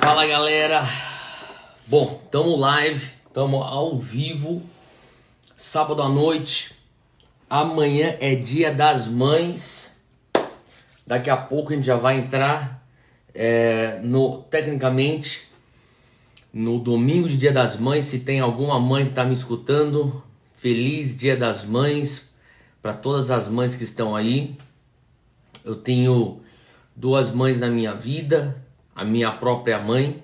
Fala galera, bom, tamo live, tamo ao vivo, sábado à noite, amanhã é dia das mães, daqui a pouco a gente já vai entrar tecnicamente no domingo de dia das mães. Se tem alguma mãe que tá me escutando, feliz dia das mães para todas as mães que estão aí. Eu tenho duas mães na minha vida, a minha própria mãe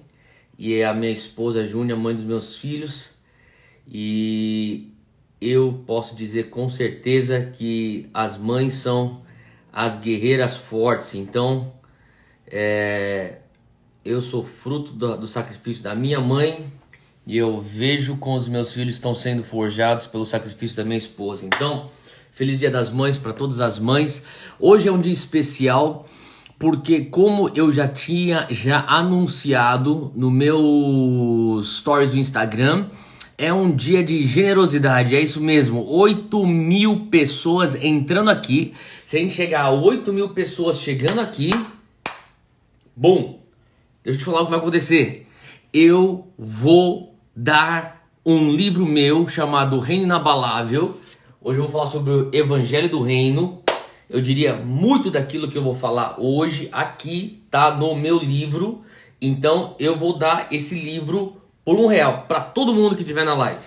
e a minha esposa Júnia, mãe dos meus filhos, e eu posso dizer com certeza que as mães são as guerreiras fortes. Então eu sou fruto do sacrifício da minha mãe e eu vejo como os meus filhos estão sendo forjados pelo sacrifício da minha esposa. Então, feliz dia das mães para todas as mães. Hoje é um dia especial porque, como eu já tinha anunciado no meu stories do Instagram, é um dia de generosidade. É isso mesmo, 8.000 pessoas entrando aqui. Se a gente chegar a 8.000 pessoas chegando aqui, bom, deixa eu te falar o que vai acontecer. Eu vou dar um livro meu chamado Reino Inabalável. Hoje eu vou falar sobre o Evangelho do Reino. Eu diria muito daquilo que eu vou falar hoje aqui tá no meu livro. Então eu vou dar esse livro por R$1 para todo mundo que estiver na live.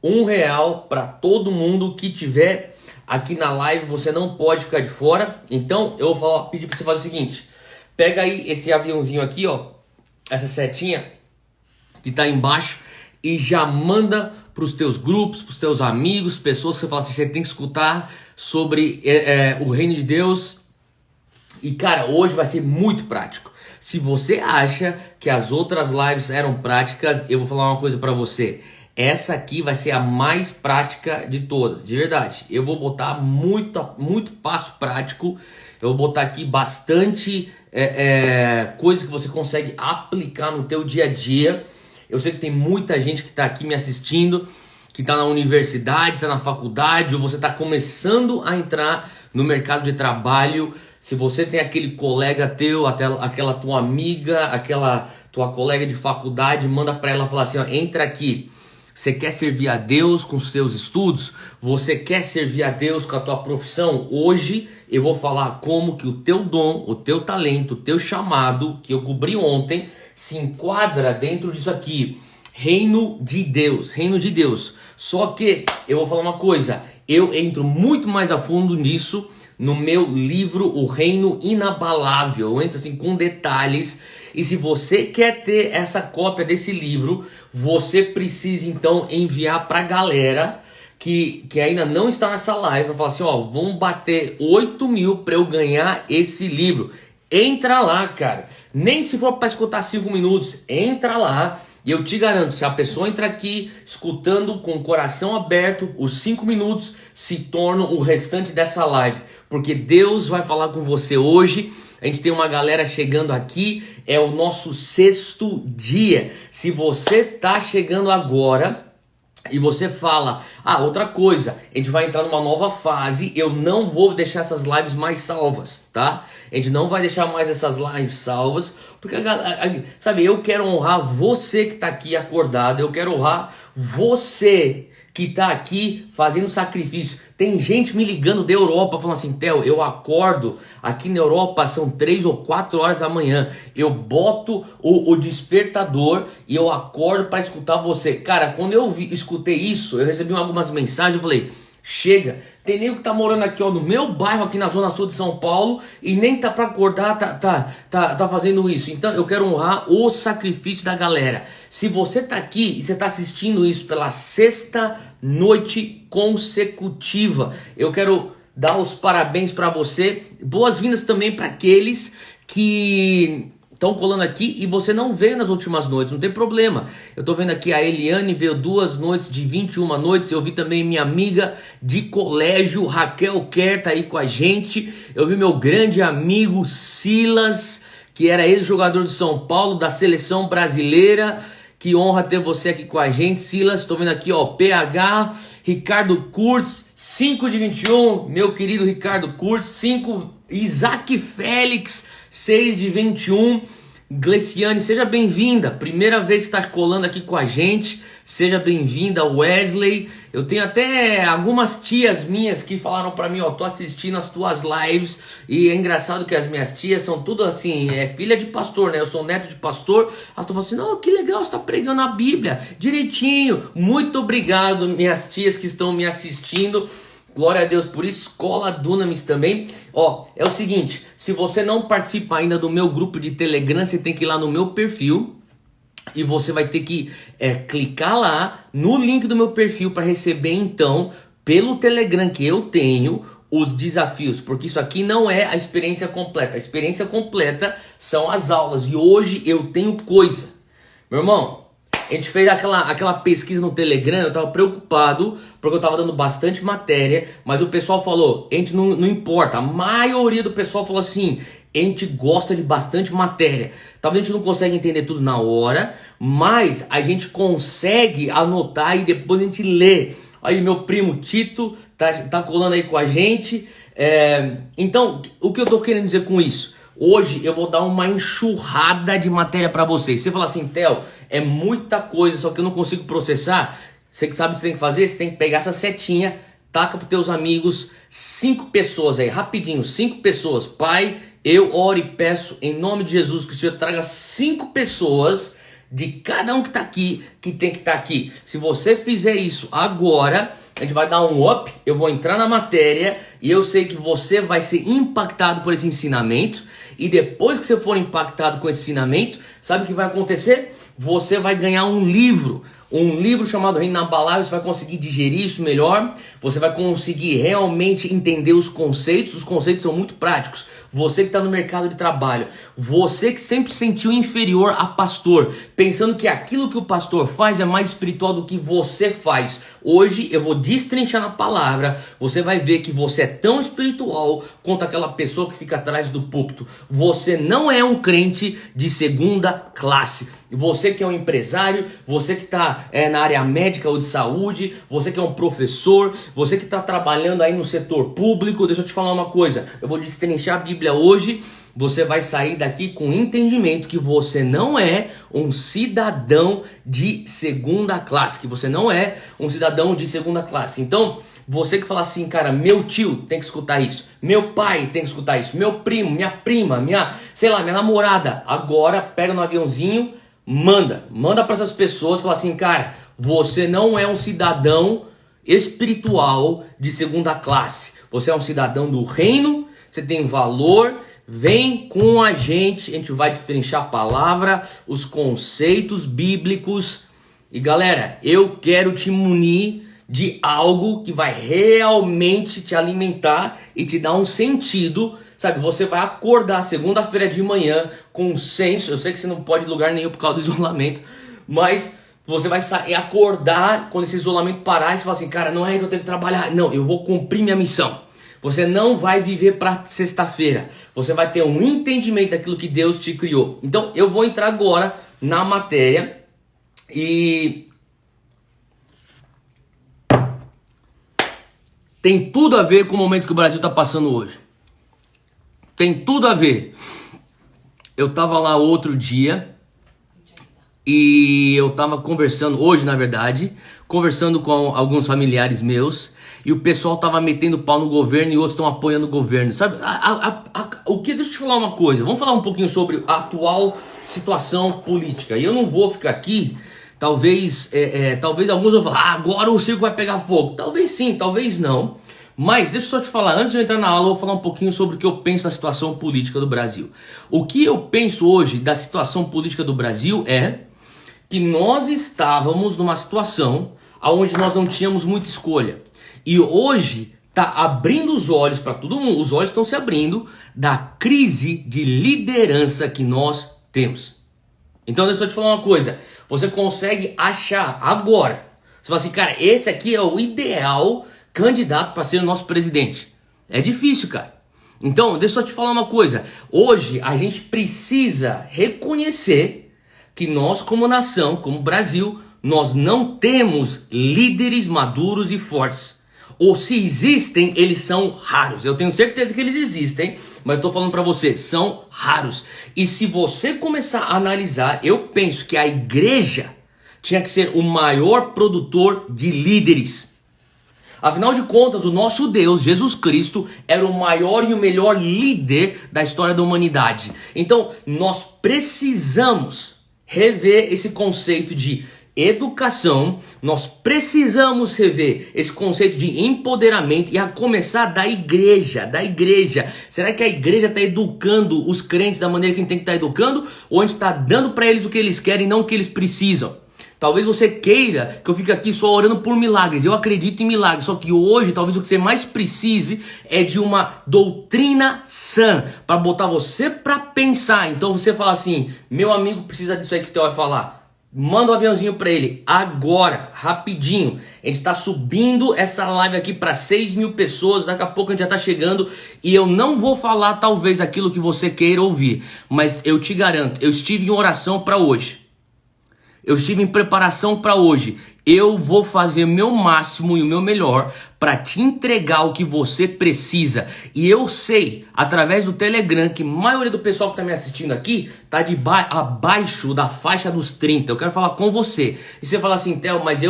R$1 para todo mundo que estiver aqui na live. Você não pode ficar de fora. Então eu vou pedir para você fazer o seguinte: pega aí esse aviãozinho aqui, ó, essa setinha que tá embaixo, e já manda para os teus grupos, para os teus amigos, pessoas que você fala assim, você tem que escutar sobre o reino de Deus. E cara, hoje vai ser muito prático. Se você acha que as outras lives eram práticas, eu vou falar uma coisa para você. Essa aqui vai ser a mais prática de todas, de verdade. Eu vou botar muito passo prático. Eu vou botar aqui bastante coisa que você consegue aplicar no teu dia a dia. Eu sei que tem muita gente que está aqui me assistindo, que está na universidade, está na faculdade, ou você está começando a entrar no mercado de trabalho. Se você tem aquele colega teu, aquela tua amiga, aquela tua colega de faculdade, manda para ela falar assim, ó, entra aqui. Você quer servir a Deus com os seus estudos? Você quer servir a Deus com a tua profissão? Hoje eu vou falar como que o teu dom, o teu talento, o teu chamado, que eu cobri ontem, se enquadra dentro disso aqui. Reino de Deus, reino de Deus. Só que eu vou falar uma coisa, eu entro muito mais a fundo nisso no meu livro O Reino Inabalável. Eu entro assim com detalhes. E se você quer ter essa cópia desse livro, você precisa então enviar pra galera que ainda não está nessa live, para falar assim, ó, vamos bater 8.000 para eu ganhar esse livro. Entra lá, cara. Nem se for para escutar 5 minutos, entra lá. E eu te garanto, se a pessoa entra aqui escutando com o coração aberto, os 5 minutos se tornam o restante dessa live. Porque Deus vai falar com você hoje. A gente tem uma galera chegando aqui, é o nosso 6º dia. Se você tá chegando agora e você fala, outra coisa, a gente vai entrar numa nova fase, eu não vou deixar essas lives mais salvas, tá? A gente não vai deixar mais essas lives salvas, porque, sabe, eu quero honrar você que tá aqui acordado, eu quero honrar você que tá aqui fazendo sacrifício. Tem gente me ligando da Europa falando assim, Theo, eu acordo aqui na Europa, são 3 ou 4 horas da manhã, eu boto o despertador e eu acordo para escutar você. Cara, quando eu escutei isso, eu recebi algumas mensagens, eu falei, chega, tem nego que tá morando aqui, ó, no meu bairro, aqui na zona sul de São Paulo, e nem tá pra acordar, tá fazendo isso. Então eu quero honrar o sacrifício da galera. Se você tá aqui e você tá assistindo isso pela 6ª noite consecutiva, eu quero dar os parabéns para você. Boas-vindas também para aqueles que estão colando aqui e você não vê nas últimas noites, não tem problema. Eu tô vendo aqui a Eliane, veio 2 noites de 21 noites. Eu vi também minha amiga de colégio, Raquel Kerr, tá aí com a gente. Eu vi meu grande amigo Silas, que era ex-jogador de São Paulo, da seleção brasileira. Que honra ter você aqui com a gente, Silas. Tô vendo aqui, ó, PH, Ricardo Kurtz, 5 de 21, meu querido Ricardo Kurtz, 5, Isaac Félix, 6 de 21, Gleciane, seja bem-vinda. Primeira vez que está colando aqui com a gente. Seja bem-vinda, Wesley. Eu tenho até algumas tias minhas que falaram pra mim, ó, tô assistindo as tuas lives. E é engraçado que as minhas tias são tudo assim, filha de pastor, né? Eu sou neto de pastor. Elas estão falando assim, não, que legal, você tá pregando a Bíblia direitinho. Muito obrigado, minhas tias que estão me assistindo. Glória a Deus por isso, Escola Dunamis também. Ó, é o seguinte, se você não participa ainda do meu grupo de Telegram, você tem que ir lá no meu perfil. E você vai ter que clicar lá no link do meu perfil para receber então, pelo Telegram que eu tenho, os desafios. Porque isso aqui não é a experiência completa. A experiência completa são as aulas. E hoje eu tenho coisa. Meu irmão, a gente fez aquela pesquisa no Telegram, eu tava preocupado, porque eu tava dando bastante matéria, mas o pessoal falou, a gente não importa, a maioria do pessoal falou assim, a gente gosta de bastante matéria. Talvez a gente não consegue entender tudo na hora, mas a gente consegue anotar e depois a gente lê. Aí meu primo Tito tá colando aí com a gente. Então, o que eu tô querendo dizer com isso? Hoje eu vou dar uma enxurrada de matéria para vocês. Você fala assim, Theo, é muita coisa, só que eu não consigo processar. Você que sabe o que você tem que fazer? Você tem que pegar essa setinha, taca pros teus amigos, 5 pessoas aí, rapidinho, 5 pessoas. Pai, eu oro e peço em nome de Jesus que o Senhor traga 5 pessoas de cada um que tá aqui, que tem que estar aqui. Se você fizer isso agora, a gente vai dar um up, eu vou entrar na matéria e eu sei que você vai ser impactado por esse ensinamento. E depois que você for impactado com esse ensinamento, sabe o que vai acontecer? Você vai ganhar um livro chamado Reino Inabalável. Você vai conseguir digerir isso melhor, você vai conseguir realmente entender os conceitos são muito práticos. Você que está no mercado de trabalho, você que sempre se sentiu inferior a pastor, pensando que aquilo que o pastor faz é mais espiritual do que você faz. Hoje eu vou destrinchar na palavra, você vai ver que você é tão espiritual quanto aquela pessoa que fica atrás do púlpito. Você não é um crente de segunda classe. Você que é um empresário, você que está na área médica ou de saúde, você que é um professor, você que está trabalhando aí no setor público, deixa eu te falar uma coisa, eu vou destrinchar a Bíblia hoje, você vai sair daqui com entendimento que você não é um cidadão de segunda classe, que você não é um cidadão de segunda classe. Então, você que fala assim, cara, meu tio tem que escutar isso, meu pai tem que escutar isso, meu primo, minha prima, minha namorada, agora pega no aviãozinho, manda para essas pessoas, fala assim, cara, você não é um cidadão espiritual de segunda classe, você é um cidadão do reino, você tem valor, vem com a gente vai destrinchar a palavra, os conceitos bíblicos, e galera, eu quero te munir de algo que vai realmente te alimentar e te dar um sentido. Sabe, você vai acordar segunda-feira de manhã com um senso, eu sei que você não pode ir em lugar nenhum por causa do isolamento, mas você vai acordar quando esse isolamento parar e você fala assim, cara, não é que eu tenho que trabalhar, não, eu vou cumprir minha missão. Você não vai viver para sexta-feira, você vai ter um entendimento daquilo que Deus te criou. Então eu vou entrar agora na matéria e tem tudo a ver com o momento que o Brasil está passando hoje. Tem tudo a ver. Eu tava lá outro dia e eu tava conversando, hoje na verdade, conversando com alguns familiares meus e o pessoal tava metendo pau no governo e outros estão apoiando o governo. Sabe, deixa eu te falar uma coisa, vamos falar um pouquinho sobre a atual situação política. E eu não vou ficar aqui, talvez alguns vão falar, agora o circo vai pegar fogo. Talvez sim, talvez não. Mas deixa eu só te falar, antes de eu entrar na aula, eu vou falar um pouquinho sobre o que eu penso da situação política do Brasil. O que eu penso hoje da situação política do Brasil é que nós estávamos numa situação onde nós não tínhamos muita escolha. E hoje está abrindo os olhos para todo mundo, os olhos estão se abrindo da crise de liderança que nós temos. Então deixa eu te falar uma coisa, você consegue achar agora, você fala assim, cara, esse aqui é o ideal candidato para ser o nosso presidente. É difícil, cara. Então, deixa eu te falar uma coisa. Hoje, a gente precisa reconhecer que nós, como nação, como Brasil, nós não temos líderes maduros e fortes. ou se existem, eles são raros. Eu tenho certeza que eles existem, mas eu tô falando para você, são raros. E se você começar a analisar, eu penso que a igreja tinha que ser o maior produtor de líderes. Afinal de contas, o nosso Deus, Jesus Cristo, era o maior e o melhor líder da história da humanidade. Então, nós precisamos rever esse conceito de educação, nós precisamos rever esse conceito de empoderamento e a começar da igreja, Será que a igreja está educando os crentes da maneira que a gente tem que estar educando? Ou a gente está dando para eles o que eles querem e não o que eles precisam? Talvez você queira que eu fique aqui só orando por milagres. Eu acredito em milagres. Só que hoje, talvez o que você mais precise é de uma doutrina sã para botar você para pensar. Então você fala assim: meu amigo precisa disso aí que o Theo vai falar. Manda um aviãozinho para ele agora, rapidinho. A gente está subindo essa live aqui para 6.000 pessoas. Daqui a pouco a gente já está chegando. E eu não vou falar talvez aquilo que você queira ouvir. Mas eu te garanto, eu estive em oração para hoje. Eu estive em preparação para hoje. Eu vou fazer o meu máximo e o meu melhor para te entregar o que você precisa. E eu sei, através do Telegram, que a maioria do pessoal que está me assistindo aqui está abaixo da faixa dos 30. Eu quero falar com você. E você fala assim: Theo, mas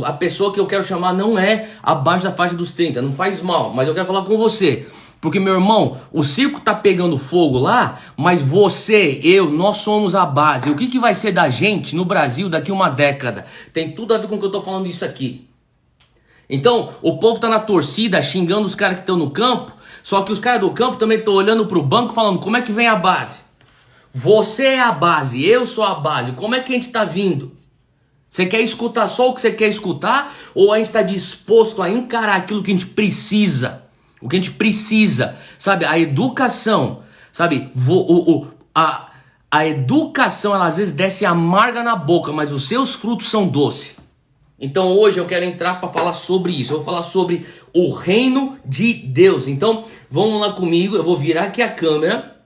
a pessoa que eu quero chamar não é abaixo da faixa dos 30. Não faz mal, mas eu quero falar com você. Porque, meu irmão, o circo tá pegando fogo lá, mas você, nós somos a base. O que vai ser da gente no Brasil daqui uma década? Tem tudo a ver com o que eu tô falando isso aqui. Então, o povo tá na torcida xingando os caras que estão no campo, só que os caras do campo também estão olhando pro banco falando: como é que vem a base? Você é a base, eu sou a base. Como é que a gente tá vindo? Você quer escutar só o que você quer escutar? Ou a gente tá disposto a encarar aquilo que a gente precisa? O que a gente precisa, sabe? A educação, sabe? A educação, ela às vezes desce amarga na boca, mas os seus frutos são doces. Então hoje eu quero entrar para falar sobre isso. Eu vou falar sobre o reino de Deus. Então vamos lá comigo, eu vou virar aqui a câmera.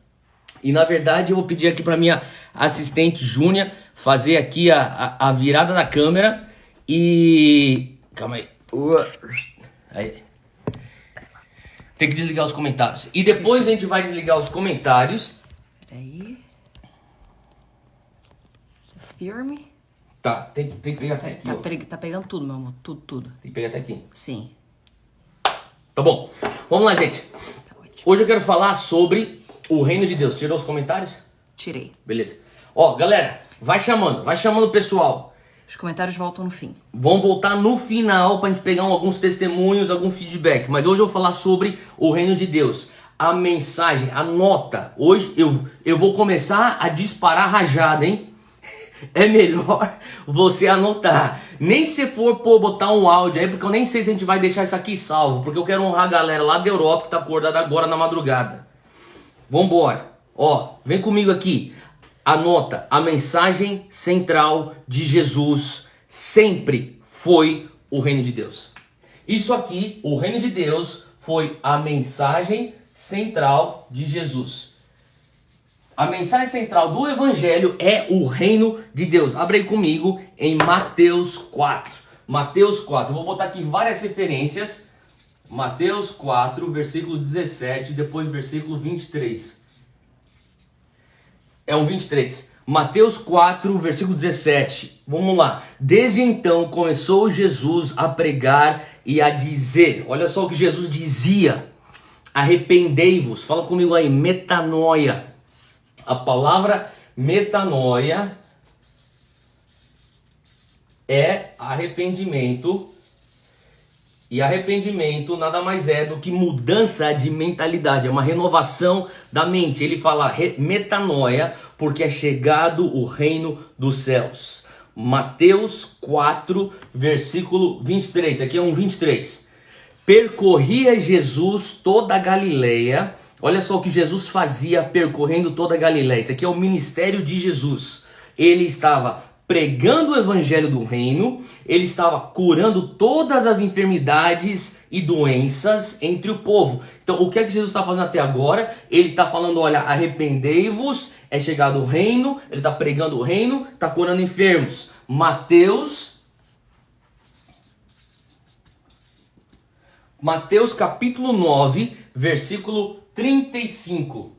E na verdade eu vou pedir aqui para minha assistente Júnia fazer aqui a virada da câmera. E... calma aí. Aí. Tem que desligar os comentários. E depois a gente vai desligar os comentários. Peraí. Firme. Tá, tem que pegar até aqui. Tá pegando tudo, meu amor. Tudo. Tem que pegar até aqui. Sim. Tá bom. Vamos lá, gente. Tá ótimo. Hoje eu quero falar sobre o reino de Deus. Tirou os comentários? Tirei. Beleza. Ó, galera, vai chamando o pessoal. Os comentários voltam no fim. Vão voltar no final pra gente pegar alguns testemunhos, algum feedback. Mas hoje eu vou falar sobre o reino de Deus. A mensagem, anota. Hoje eu vou começar a disparar rajada, hein? É melhor você anotar. Nem se for botar um áudio aí, porque eu nem sei se a gente vai deixar isso aqui salvo. Porque eu quero honrar a galera lá da Europa que tá acordada agora na madrugada. Vambora. Ó, vem comigo aqui. Anota, a mensagem central de Jesus sempre foi o reino de Deus. Isso aqui, o reino de Deus, foi a mensagem central de Jesus. A mensagem central do evangelho é o reino de Deus. Abre aí comigo em Mateus 4. Mateus 4, eu vou botar aqui várias referências. Mateus 4, versículo 17, depois versículo 23. É um 23. Mateus 4, versículo 17. Vamos lá. Desde então começou Jesus a pregar e a dizer. Olha só o que Jesus dizia. Arrependei-vos. Fala comigo aí. Metanoia. A palavra metanoia é arrependimento. E arrependimento nada mais é do que mudança de mentalidade, é uma renovação da mente. Ele fala metanoia porque é chegado o reino dos céus. Mateus 4, versículo 23. Aqui é um 23. Percorria Jesus toda a Galileia. Olha só o que Jesus fazia percorrendo toda a Galileia. Isso aqui é o ministério de Jesus. Ele estava pregando o evangelho do reino, ele estava curando todas as enfermidades e doenças entre o povo. Então, o que é que Jesus está fazendo até agora? Ele está falando, olha, arrependei-vos, é chegado o reino, ele está pregando o reino, está curando enfermos. Mateus capítulo 9, versículo 35.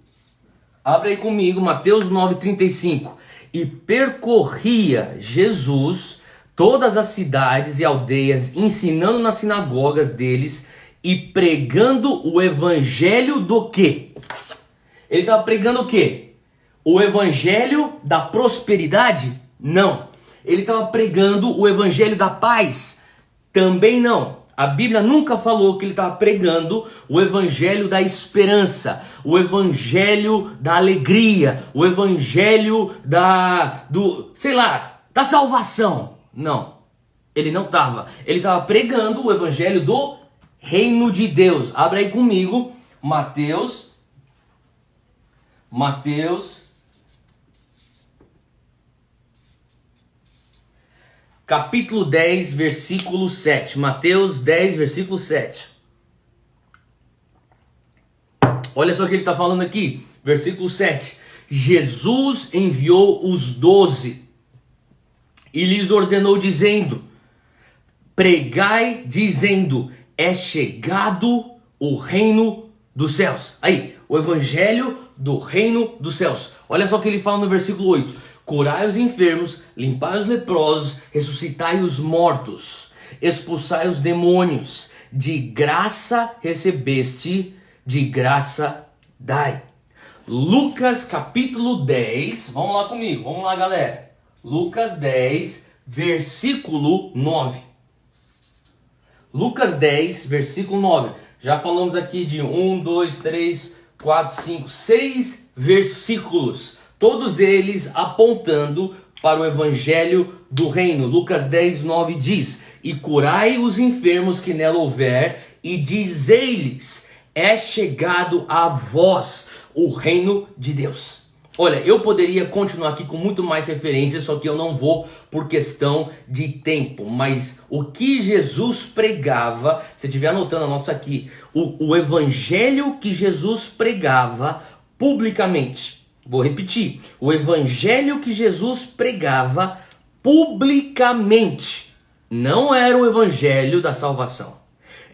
Abre aí comigo, Mateus 9, 35. E percorria Jesus todas as cidades e aldeias, ensinando nas sinagogas deles e pregando o evangelho do quê? Ele estava pregando o quê? O evangelho da prosperidade? Não. Ele estava pregando o evangelho da paz? Também não. A Bíblia nunca falou que ele estava pregando o evangelho da esperança, o evangelho da alegria, o evangelho da salvação. Não. Ele não estava. Ele estava pregando o evangelho do reino de Deus. Abre aí comigo, Mateus capítulo 10, versículo 7. Mateus 10, versículo 7. Olha só o que ele está falando aqui. Versículo 7. Jesus enviou os 12 e lhes ordenou dizendo: pregai dizendo, é chegado o reino dos céus. Aí, o evangelho do reino dos céus. Olha só o que ele fala no versículo 8. Curai os enfermos, limpai os leprosos, ressuscitai os mortos, expulsai os demônios. De graça recebeste, de graça dai. Lucas capítulo 10, vamos lá comigo, vamos lá galera. Lucas 10, versículo 9. Lucas 10, versículo 9. Já falamos aqui de 1, 2, 3, 4, 5, 6 versículos. Todos eles apontando para o evangelho do reino. Lucas 10, 9 diz: e curai os enfermos que nela houver, e dizei-lhes, é chegado a vós o reino de Deus. Olha, eu poderia continuar aqui com muito mais referências, só que eu não vou por questão de tempo. Mas o que Jesus pregava, se estiver anotando, anota isso aqui. O evangelho que Jesus pregava publicamente. Vou repetir. O evangelho que Jesus pregava publicamente não era o evangelho da salvação.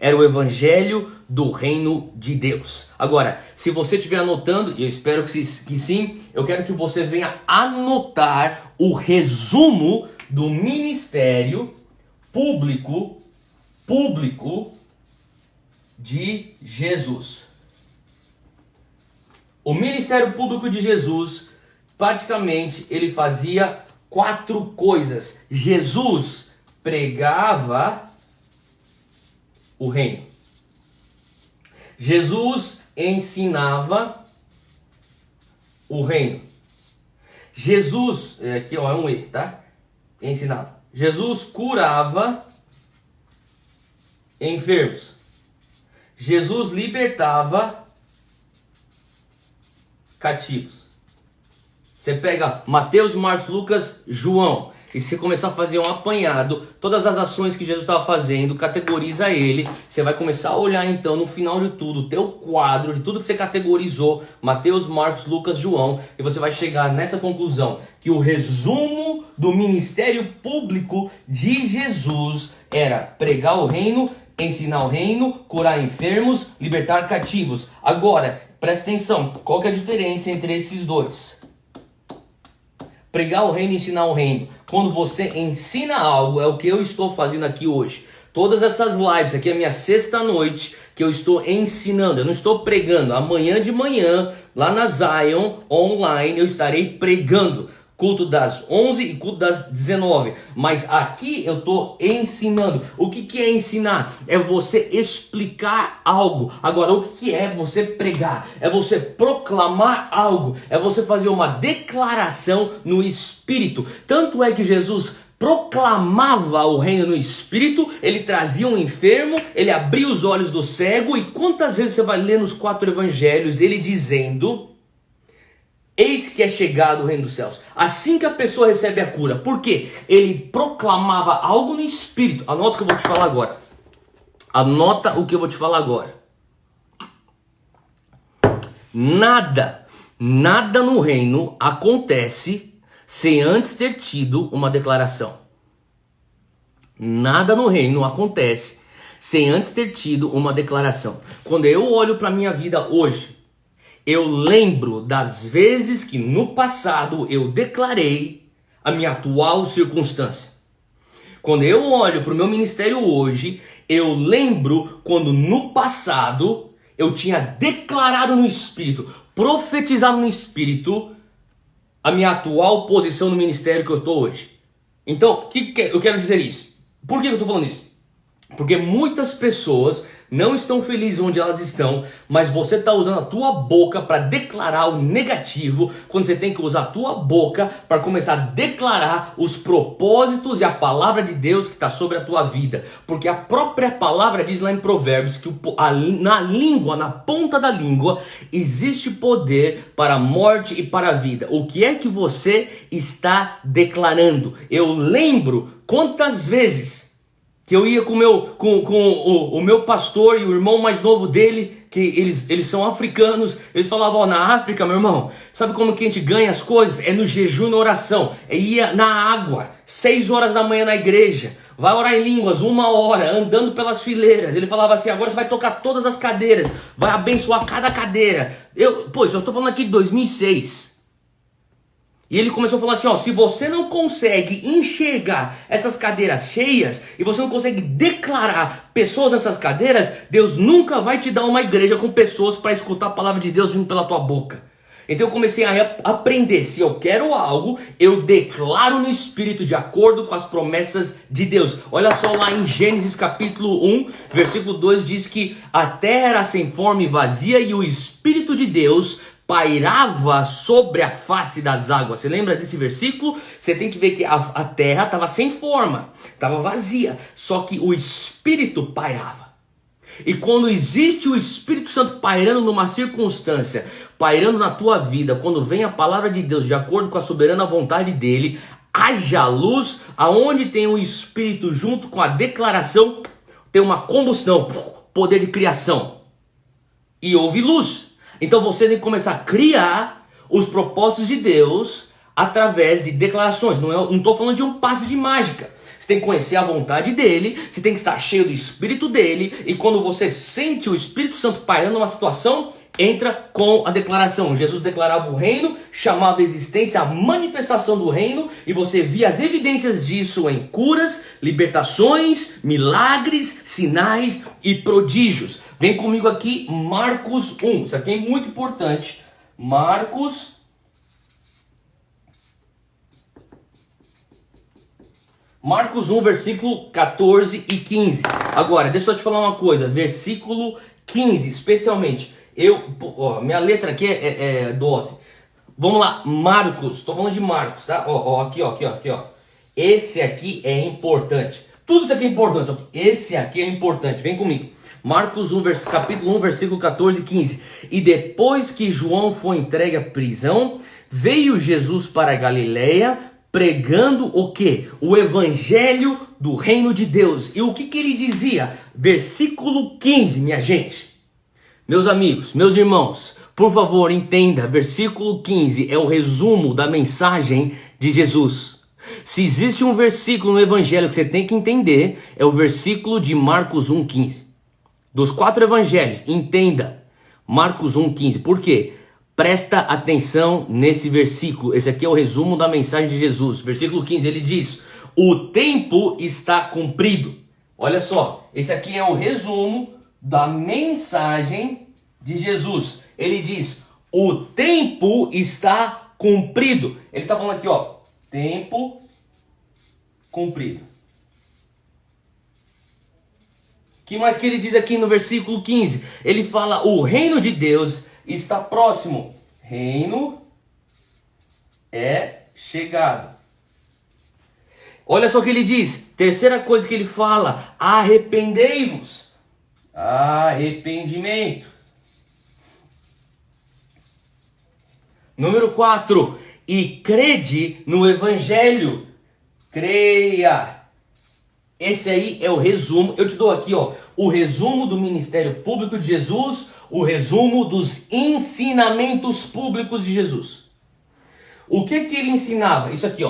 Era o evangelho do reino de Deus. Agora, se você estiver anotando, e eu espero que sim, eu quero que você venha anotar o resumo do ministério público de Jesus. O ministério público de Jesus, praticamente, ele fazia 4 coisas. Jesus pregava o reino. Jesus ensinava o reino. Jesus, aqui ó, é um E, tá? Ensinava. Jesus curava enfermos. Jesus libertava cativos. Você pega Mateus, Marcos, Lucas, João, e se começar a fazer um apanhado, todas as ações que Jesus estava fazendo, categoriza ele, você vai começar a olhar então no final de tudo, o teu quadro, de tudo que você categorizou, Mateus, Marcos, Lucas, João, e você vai chegar nessa conclusão, que o resumo do ministério público de Jesus era pregar o reino, ensinar o reino, curar enfermos, libertar cativos. Agora, presta atenção, qual que é a diferença entre esses dois? Pregar o reino e ensinar o reino. Quando você ensina algo, é o que eu estou fazendo aqui hoje. Todas essas lives, aqui é a minha sexta noite que eu estou ensinando. Eu não estou pregando. Amanhã de manhã, lá na Zion, online, eu estarei pregando. Culto das 11 e culto das 19. Mas aqui eu estou ensinando. O que é ensinar? É você explicar algo. Agora, o que é você pregar? É você proclamar algo. É você fazer uma declaração no Espírito. Tanto é que Jesus proclamava o reino no Espírito, ele trazia um enfermo, ele abria os olhos do cego. E quantas vezes você vai ler nos 4 evangelhos ele dizendo: eis que é chegado o reino dos céus. Assim que a pessoa recebe a cura. Por quê? Ele proclamava algo no Espírito. Anota o que eu vou te falar agora. Anota o que eu vou te falar agora. Nada no reino acontece sem antes ter tido uma declaração. Nada no reino acontece sem antes ter tido uma declaração. Quando eu olho para a minha vida hoje, eu lembro das vezes que no passado eu declarei a minha atual circunstância. Quando eu olho para o meu ministério hoje, eu lembro quando no passado eu tinha declarado no Espírito, profetizado no Espírito, a minha atual posição no ministério que eu estou hoje. Então, o que eu quero dizer isso? Por que eu estou falando isso? Porque muitas pessoas não estão felizes onde elas estão, mas você está usando a tua boca para declarar o negativo, quando você tem que usar a tua boca para começar a declarar os propósitos e a palavra de Deus que está sobre a tua vida. Porque a própria palavra diz lá em Provérbios que na língua, na ponta da língua, existe poder para a morte e para a vida. O que é que você está declarando? Eu lembro quantas vezes que eu ia com o meu pastor e o irmão mais novo dele, que eles são africanos. Eles falavam, na África, meu irmão, sabe como que a gente ganha as coisas? É no jejum e na oração. Ia na água, 6 horas da manhã na igreja, vai orar em línguas, 1 hora, andando pelas fileiras. Ele falava assim, agora você vai tocar todas as cadeiras, vai abençoar cada cadeira. Eu estou falando aqui de 2006. E ele começou a falar assim, se você não consegue enxergar essas cadeiras cheias e você não consegue declarar pessoas nessas cadeiras, Deus nunca vai te dar uma igreja com pessoas para escutar a palavra de Deus vindo pela tua boca. Então eu comecei a aprender, se eu quero algo, eu declaro no Espírito de acordo com as promessas de Deus. Olha só lá em Gênesis capítulo 1, versículo 2, diz que a terra era sem forma e vazia e o Espírito de Deus pairava sobre a face das águas. Você lembra desse versículo? Você tem que ver que a terra estava sem forma, estava vazia, só que o Espírito pairava. E quando existe o Espírito Santo pairando numa circunstância, pairando na tua vida, quando vem a palavra de Deus de acordo com a soberana vontade dele, haja luz. Aonde tem o Espírito junto com a declaração, tem uma combustão, poder de criação, e houve luz. Então você tem que começar a criar os propósitos de Deus através de declarações. Não estou falando de um passe de mágica. Você tem que conhecer a vontade dele, você tem que estar cheio do Espírito dele, e quando você sente o Espírito Santo pairando numa situação, entra com a declaração. Jesus declarava o reino, chamava a existência a manifestação do reino, e você via as evidências disso em curas, libertações, milagres, sinais e prodígios. Vem comigo aqui, Marcos 1, isso aqui é muito importante. Marcos 1, versículo 14 e 15. Agora, deixa eu te falar uma coisa, versículo 15, especialmente. Minha letra aqui é 12. Vamos lá, Marcos, estou falando de Marcos, tá? Aqui. Esse aqui é importante. Tudo isso aqui é importante, só que esse aqui é importante. Vem comigo. Marcos 1, capítulo 1, versículo 14 e 15. E depois que João foi entregue à prisão, veio Jesus para a Galileia, pregando o quê? O evangelho do reino de Deus. E o que ele dizia? Versículo 15, minha gente. Meus amigos, meus irmãos, por favor, entenda, versículo 15 é o resumo da mensagem de Jesus. Se existe um versículo no evangelho que você tem que entender, é o versículo de Marcos 1,15. Dos 4 evangelhos, entenda Marcos 1,15. Por quê? Presta atenção nesse versículo. Esse aqui é o resumo da mensagem de Jesus. Versículo 15, ele diz: o tempo está cumprido. Olha só, esse aqui é o resumo da mensagem de Jesus. Ele diz: o tempo está cumprido. Ele está falando aqui, tempo cumprido. O que mais que ele diz aqui no versículo 15? Ele fala: o reino de Deus está próximo. Reino é chegado. Olha só o que ele diz. Terceira coisa que ele fala: arrependei-vos. Arrependimento. Número 4. E crede no evangelho. Creia. Esse aí é o resumo. Eu te dou aqui, o resumo do ministério público de Jesus, o resumo dos ensinamentos públicos de Jesus. O que ele ensinava? Isso aqui,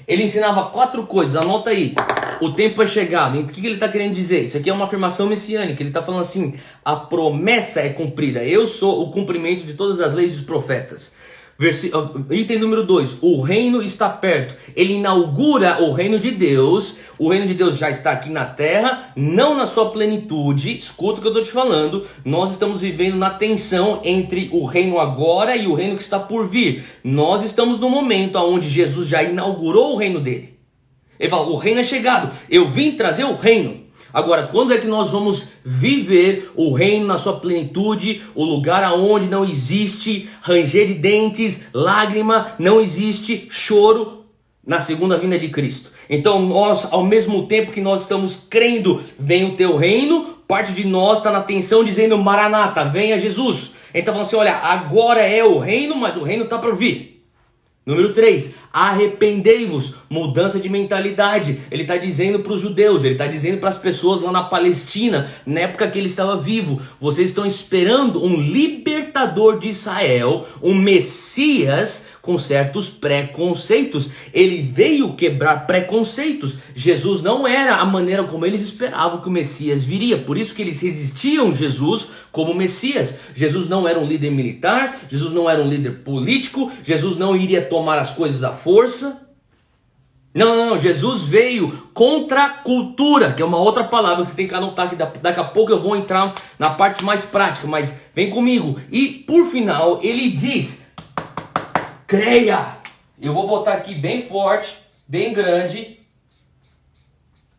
Ele ensinava 4 coisas, anota aí. O tempo é chegado. O que ele está querendo dizer? Isso aqui é uma afirmação messiânica. Ele está falando assim, a promessa é cumprida. Eu sou o cumprimento de todas as leis dos profetas. Item número 2, o reino está perto. Ele inaugura o reino de Deus. O reino de Deus já está aqui na terra, não na sua plenitude. Escuta o que eu estou te falando. Nós estamos vivendo na tensão entre o reino agora e o reino que está por vir. Nós estamos no momento onde Jesus já inaugurou o reino dele. Ele fala, o reino é chegado, eu vim trazer o reino. Agora, quando é que nós vamos viver o reino na sua plenitude, o lugar aonde não existe ranger de dentes, lágrima, não existe choro, na segunda vinda de Cristo? Então nós, ao mesmo tempo que nós estamos crendo, vem o teu reino, parte de nós está na tensão dizendo, Maranata, venha Jesus. Então falando assim, olha, agora é o reino, mas o reino está por vir. Número 3, arrependei-vos, mudança de mentalidade. Ele está dizendo para os judeus, ele está dizendo para as pessoas lá na Palestina, na época que ele estava vivo, vocês estão esperando um libertador de Israel, um Messias com certos preconceitos. Ele veio quebrar preconceitos. Jesus não era a maneira como eles esperavam que o Messias viria, por isso que eles resistiam Jesus como Messias. Jesus não era um líder militar, Jesus não era um líder político, Jesus não iria tomar as coisas à força. Não, Jesus veio contra a cultura, que é uma outra palavra que você tem que anotar, que daqui a pouco eu vou entrar na parte mais prática, mas vem comigo. E por final ele diz, creia. Eu vou botar aqui bem forte, bem grande,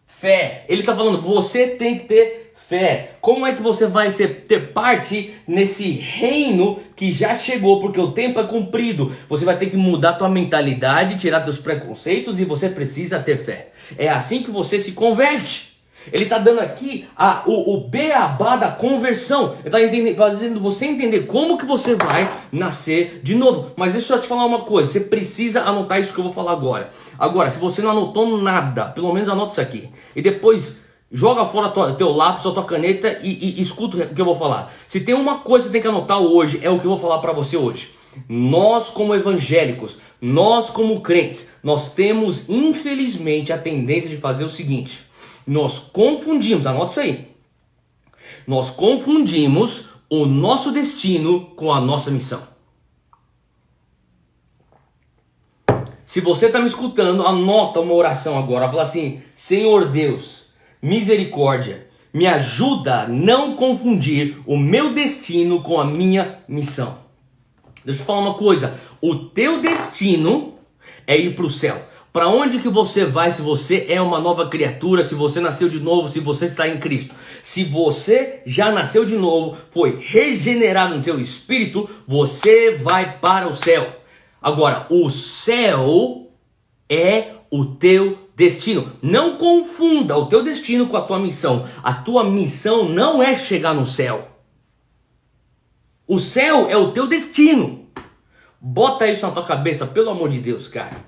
fé. Ele está falando, você tem que ter fé. Como é que você vai ter parte nesse reino que já chegou, porque o tempo é cumprido? Você vai ter que mudar a tua mentalidade, tirar teus preconceitos e você precisa ter fé. É assim que você se converte. Ele está dando aqui o beabá da conversão. Ele está fazendo você entender como que você vai nascer de novo. Mas deixa eu te falar uma coisa. Você precisa anotar isso que eu vou falar agora. Agora, se você não anotou nada, pelo menos anota isso aqui. E depois joga fora teu lápis ou tua caneta e escuta o que eu vou falar. Se tem uma coisa que você tem que anotar hoje, é o que eu vou falar para você hoje. Nós como evangélicos, nós como crentes, nós temos infelizmente a tendência de fazer o seguinte. Nós confundimos, anota isso aí. Nós confundimos o nosso destino com a nossa missão. Se você está me escutando, anota uma oração agora. Fala assim, Senhor Deus, misericórdia, me ajuda a não confundir o meu destino com a minha missão. Deixa eu falar uma coisa. O teu destino é ir para o céu. Para onde que você vai se você é uma nova criatura, se você nasceu de novo, se você está em Cristo? Se você já nasceu de novo, foi regenerado no seu espírito, você vai para o céu. Agora, o céu é o teu destino. Não confunda o teu destino com a tua missão. A tua missão não é chegar no céu. O céu é o teu destino. Bota isso na tua cabeça, pelo amor de Deus, cara.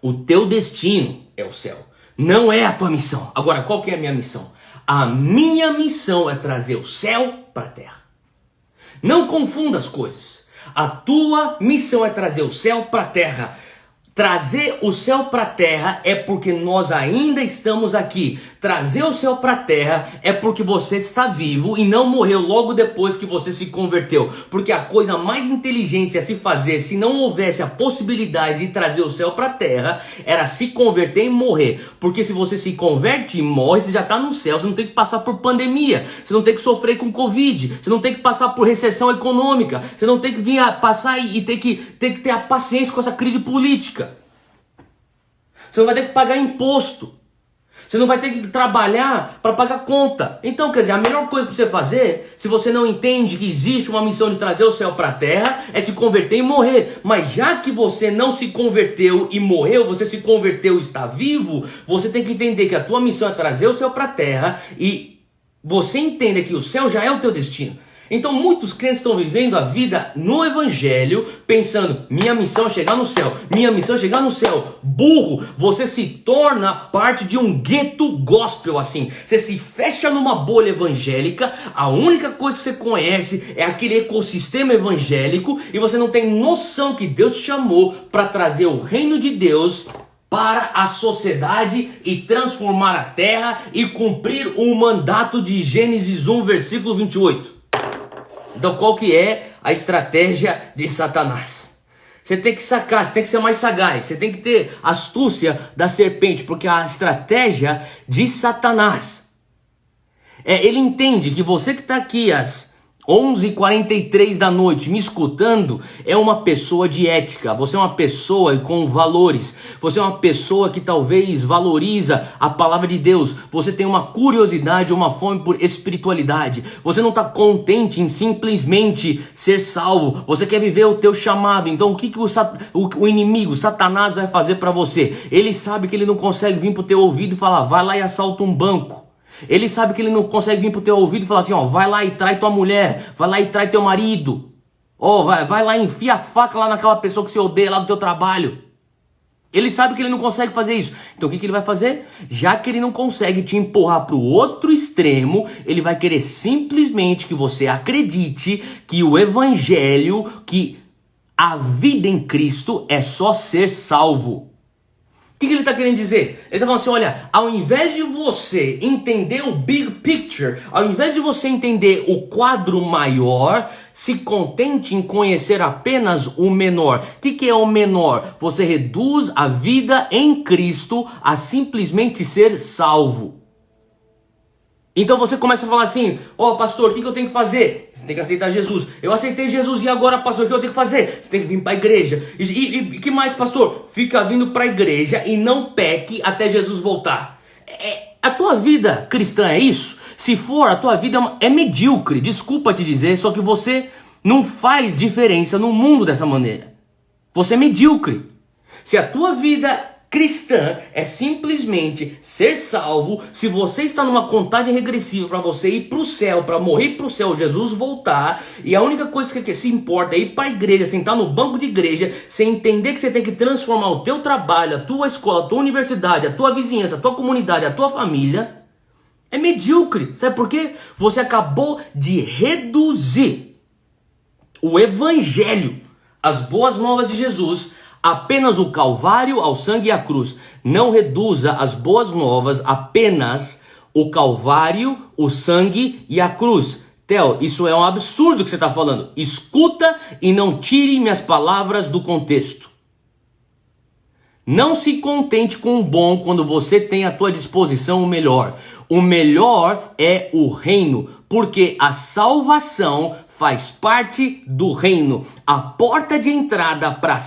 O teu destino é o céu, não é a tua missão. Agora, qual que é a minha missão? A minha missão é trazer o céu para a terra. Não confunda as coisas. A tua missão é trazer o céu para a terra. Trazer o céu para a terra é porque nós ainda estamos aqui. Trazer o céu para a terra é porque você está vivo e não morreu logo depois que você se converteu. Porque a coisa mais inteligente a se fazer, se não houvesse a possibilidade de trazer o céu para a terra, era se converter e morrer. Porque se você se converte e morre, você já está no céu. Você não tem que passar por pandemia, você não tem que sofrer com Covid, você não tem que passar por recessão econômica, você não tem que vir passar e ter que ter a paciência com essa crise política. Você não vai ter que pagar imposto. Você não vai ter que trabalhar para pagar conta. Então, quer dizer, a melhor coisa para você fazer, se você não entende que existe uma missão de trazer o céu para a terra, é se converter e morrer. Mas já que você não se converteu e morreu, você se converteu e está vivo, você tem que entender que a tua missão é trazer o céu para a terra e você entende que o céu já é o teu destino. Então muitos crentes estão vivendo a vida no evangelho pensando, minha missão é chegar no céu, minha missão é chegar no céu. Burro, você se torna parte de um gueto gospel assim. Você se fecha numa bolha evangélica, a única coisa que você conhece é aquele ecossistema evangélico e você não tem noção que Deus te chamou para trazer o reino de Deus para a sociedade e transformar a terra e cumprir o mandato de Gênesis 1, versículo 28. Então qual que é a estratégia de Satanás? Você tem que sacar, você tem que ser mais sagaz, você tem que ter astúcia da serpente, porque a estratégia de Satanás ele entende que você que está aqui às 11h43 da noite me escutando é uma pessoa de ética, você é uma pessoa com valores, você é uma pessoa que talvez valoriza a palavra de Deus, você tem uma curiosidade, uma fome por espiritualidade, você não está contente em simplesmente ser salvo, você quer viver o teu chamado. Então o que o inimigo, Satanás, vai fazer para você? Ele sabe que ele não consegue vir para o teu ouvido e falar, vai lá e assalta um banco. Ele sabe que ele não consegue vir pro teu ouvido e falar assim, ó, vai lá e trai tua mulher, vai lá e trai teu marido, ó, vai lá e enfia a faca lá naquela pessoa que você odeia lá do teu trabalho. Ele sabe que ele não consegue fazer isso. Então o que ele vai fazer? Já que ele não consegue te empurrar pro outro extremo, ele vai querer simplesmente que você acredite que o evangelho, que a vida em Cristo é só ser salvo. O que ele está querendo dizer? Ele está falando assim, olha, ao invés de você entender o big picture, ao invés de você entender o quadro maior, se contente em conhecer apenas o menor. O que é o menor? Você reduz a vida em Cristo a simplesmente ser salvo. Então você começa a falar assim, ó pastor, o que eu tenho que fazer? Você tem que aceitar Jesus. Eu aceitei Jesus e agora, pastor, o que eu tenho que fazer? Você tem que vir para a igreja. E que mais, pastor? Fica vindo para a igreja e não peque até Jesus voltar. A tua vida cristã é isso? Se for, a tua vida é medíocre, desculpa te dizer, só que você não faz diferença no mundo dessa maneira. Você é medíocre. Se a tua vida cristã é simplesmente ser salvo, se você está numa contagem regressiva para você ir para o céu, para morrer para o céu, Jesus voltar, e a única coisa que se importa é ir para a igreja, sentar no banco de igreja, sem entender que você tem que transformar o teu trabalho, a tua escola, a tua universidade, a tua vizinhança, a tua comunidade, a tua família, é medíocre. Sabe por quê? Você acabou de reduzir o evangelho, as boas novas de Jesus, apenas o Calvário, ao sangue e à cruz. Não reduza as boas novas apenas o Calvário, o sangue e a cruz. Theo, isso é um absurdo que você está falando. Escuta e não tire minhas palavras do contexto. Não se contente com o bom quando você tem à tua disposição o melhor. O melhor é o reino, porque a salvação faz parte do reino. A porta de entrada para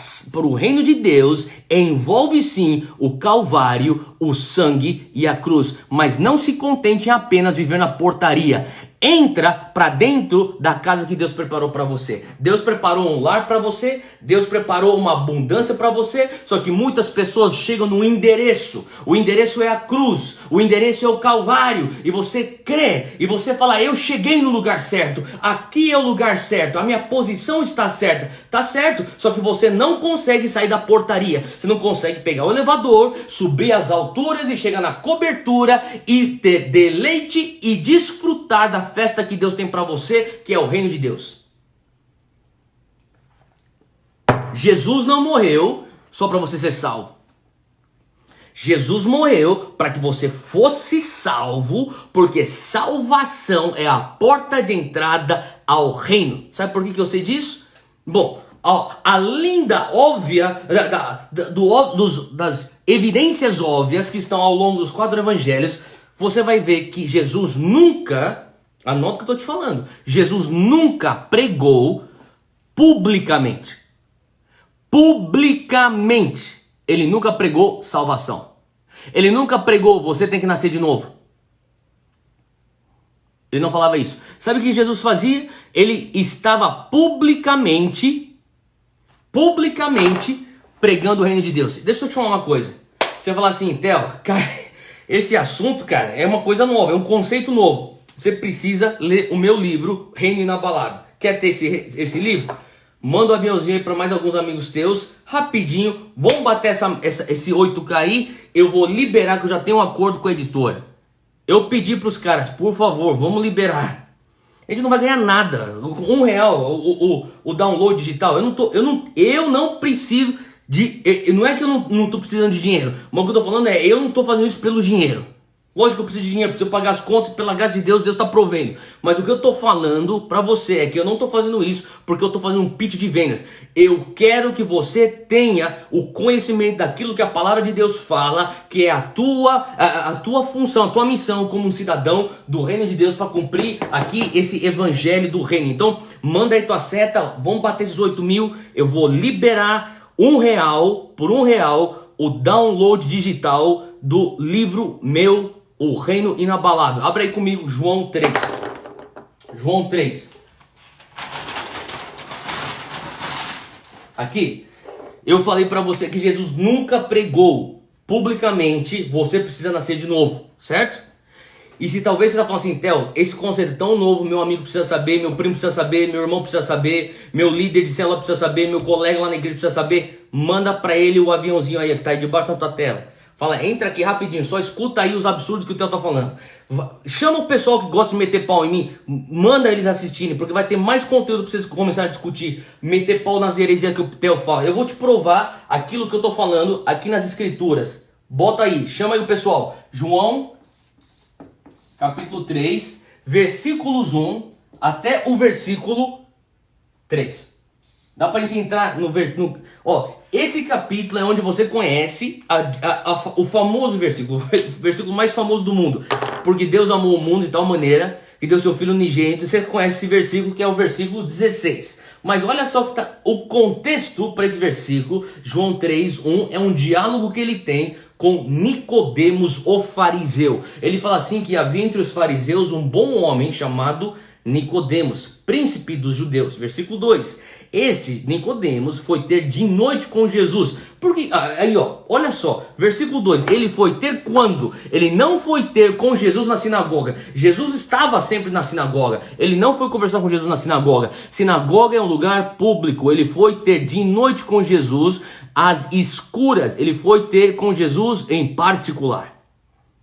o reino de Deus envolve sim o Calvário, o sangue e a cruz. Mas não se contente em apenas viver na portaria. Entra para dentro da casa que Deus preparou para você. Deus preparou um lar para você, Deus preparou uma abundância para você, só que muitas pessoas chegam no endereço. O endereço é a cruz, o endereço é o Calvário, e você crê, e você fala, eu cheguei no lugar certo, aqui é o lugar certo, a minha posição está certa. Tá certo, só que você não consegue sair da portaria, você não consegue pegar o elevador, subir as alturas e chegar na cobertura e ter deleite e desfrutar da festa que Deus tem para você, que é o reino de Deus. Jesus não morreu só para você ser salvo. Jesus morreu para que você fosse salvo, porque salvação é a porta de entrada ao reino. Sabe por que eu sei disso? Bom, além da óbvia, das evidências óbvias que estão ao longo dos 4 evangelhos, você vai ver que Jesus nunca, anota o que eu estou te falando, Jesus nunca pregou publicamente. Publicamente. Ele nunca pregou salvação. Ele nunca pregou, você tem que nascer de novo. Ele não falava isso. Sabe o que Jesus fazia? Ele estava publicamente pregando o reino de Deus. Deixa eu te falar uma coisa. Você vai falar assim, Theo, cara, esse assunto, cara, é uma coisa nova, é um conceito novo. Você precisa ler o meu livro, Reino Inabalável. Quer ter esse livro? Manda um aviãozinho aí para mais alguns amigos teus, rapidinho, vamos bater esse 8K aí, eu vou liberar, que eu já tenho um acordo com a editora. Eu pedi para os caras, por favor, vamos liberar. A gente não vai ganhar nada, R$1 o download digital, eu não preciso Não é que eu não tô precisando de dinheiro, mas o que eu tô falando é, eu não tô fazendo isso pelo dinheiro. Lógico que eu preciso de dinheiro, preciso pagar as contas, pela graça de Deus, Deus está provendo. Mas o que eu tô falando pra você é que eu não tô fazendo isso porque eu tô fazendo um pitch de vendas. Eu quero que você tenha o conhecimento daquilo que a palavra de Deus fala, que é a tua função, a tua missão como um cidadão do reino de Deus para cumprir aqui esse evangelho do reino. Então, manda aí tua seta, vamos bater esses 8 mil, eu vou liberar R$1, por R$1, o download digital do livro meu, O Reino Inabalável. Abre aí comigo, João 3. João 3. Aqui, eu falei para você que Jesus nunca pregou publicamente, você precisa nascer de novo, certo? E se talvez você tá falando assim, Theo, esse conceito é tão novo, meu amigo precisa saber, meu primo precisa saber, meu irmão precisa saber, meu líder de célula precisa saber, meu colega lá na igreja precisa saber, manda para ele o aviãozinho aí que tá aí debaixo da tua tela. Fala, entra aqui rapidinho, só escuta aí os absurdos que o Theo tá falando. Chama o pessoal que gosta de meter pau em mim, manda eles assistirem, porque vai ter mais conteúdo pra vocês começarem a discutir, meter pau nas heresias que o Theo fala. Eu vou te provar aquilo que eu tô falando aqui nas escrituras. Bota aí, chama aí o pessoal. João, capítulo 3, versículos 1 até o versículo 3. Dá pra gente entrar no versículo... Ó, esse capítulo é onde você conhece o famoso versículo, o versículo mais famoso do mundo. Porque Deus amou o mundo de tal maneira que deu seu Filho unigênito. Você conhece esse versículo, que é o versículo 16. Mas olha só que tá, o contexto para esse versículo, João 3:1, é um diálogo que ele tem com Nicodemos, o fariseu. Ele fala assim que havia entre os fariseus um bom homem chamado Nicodemos, príncipe dos judeus. Versículo 2. Este Nicodemos foi ter de noite com Jesus. Porque aí ó, olha só, versículo 2, ele foi ter quando? Ele não foi ter com Jesus na sinagoga. Jesus estava sempre na sinagoga. Ele não foi conversar com Jesus na sinagoga. Sinagoga é um lugar público. Ele foi ter de noite com Jesus às escuras. Ele foi ter com Jesus em particular.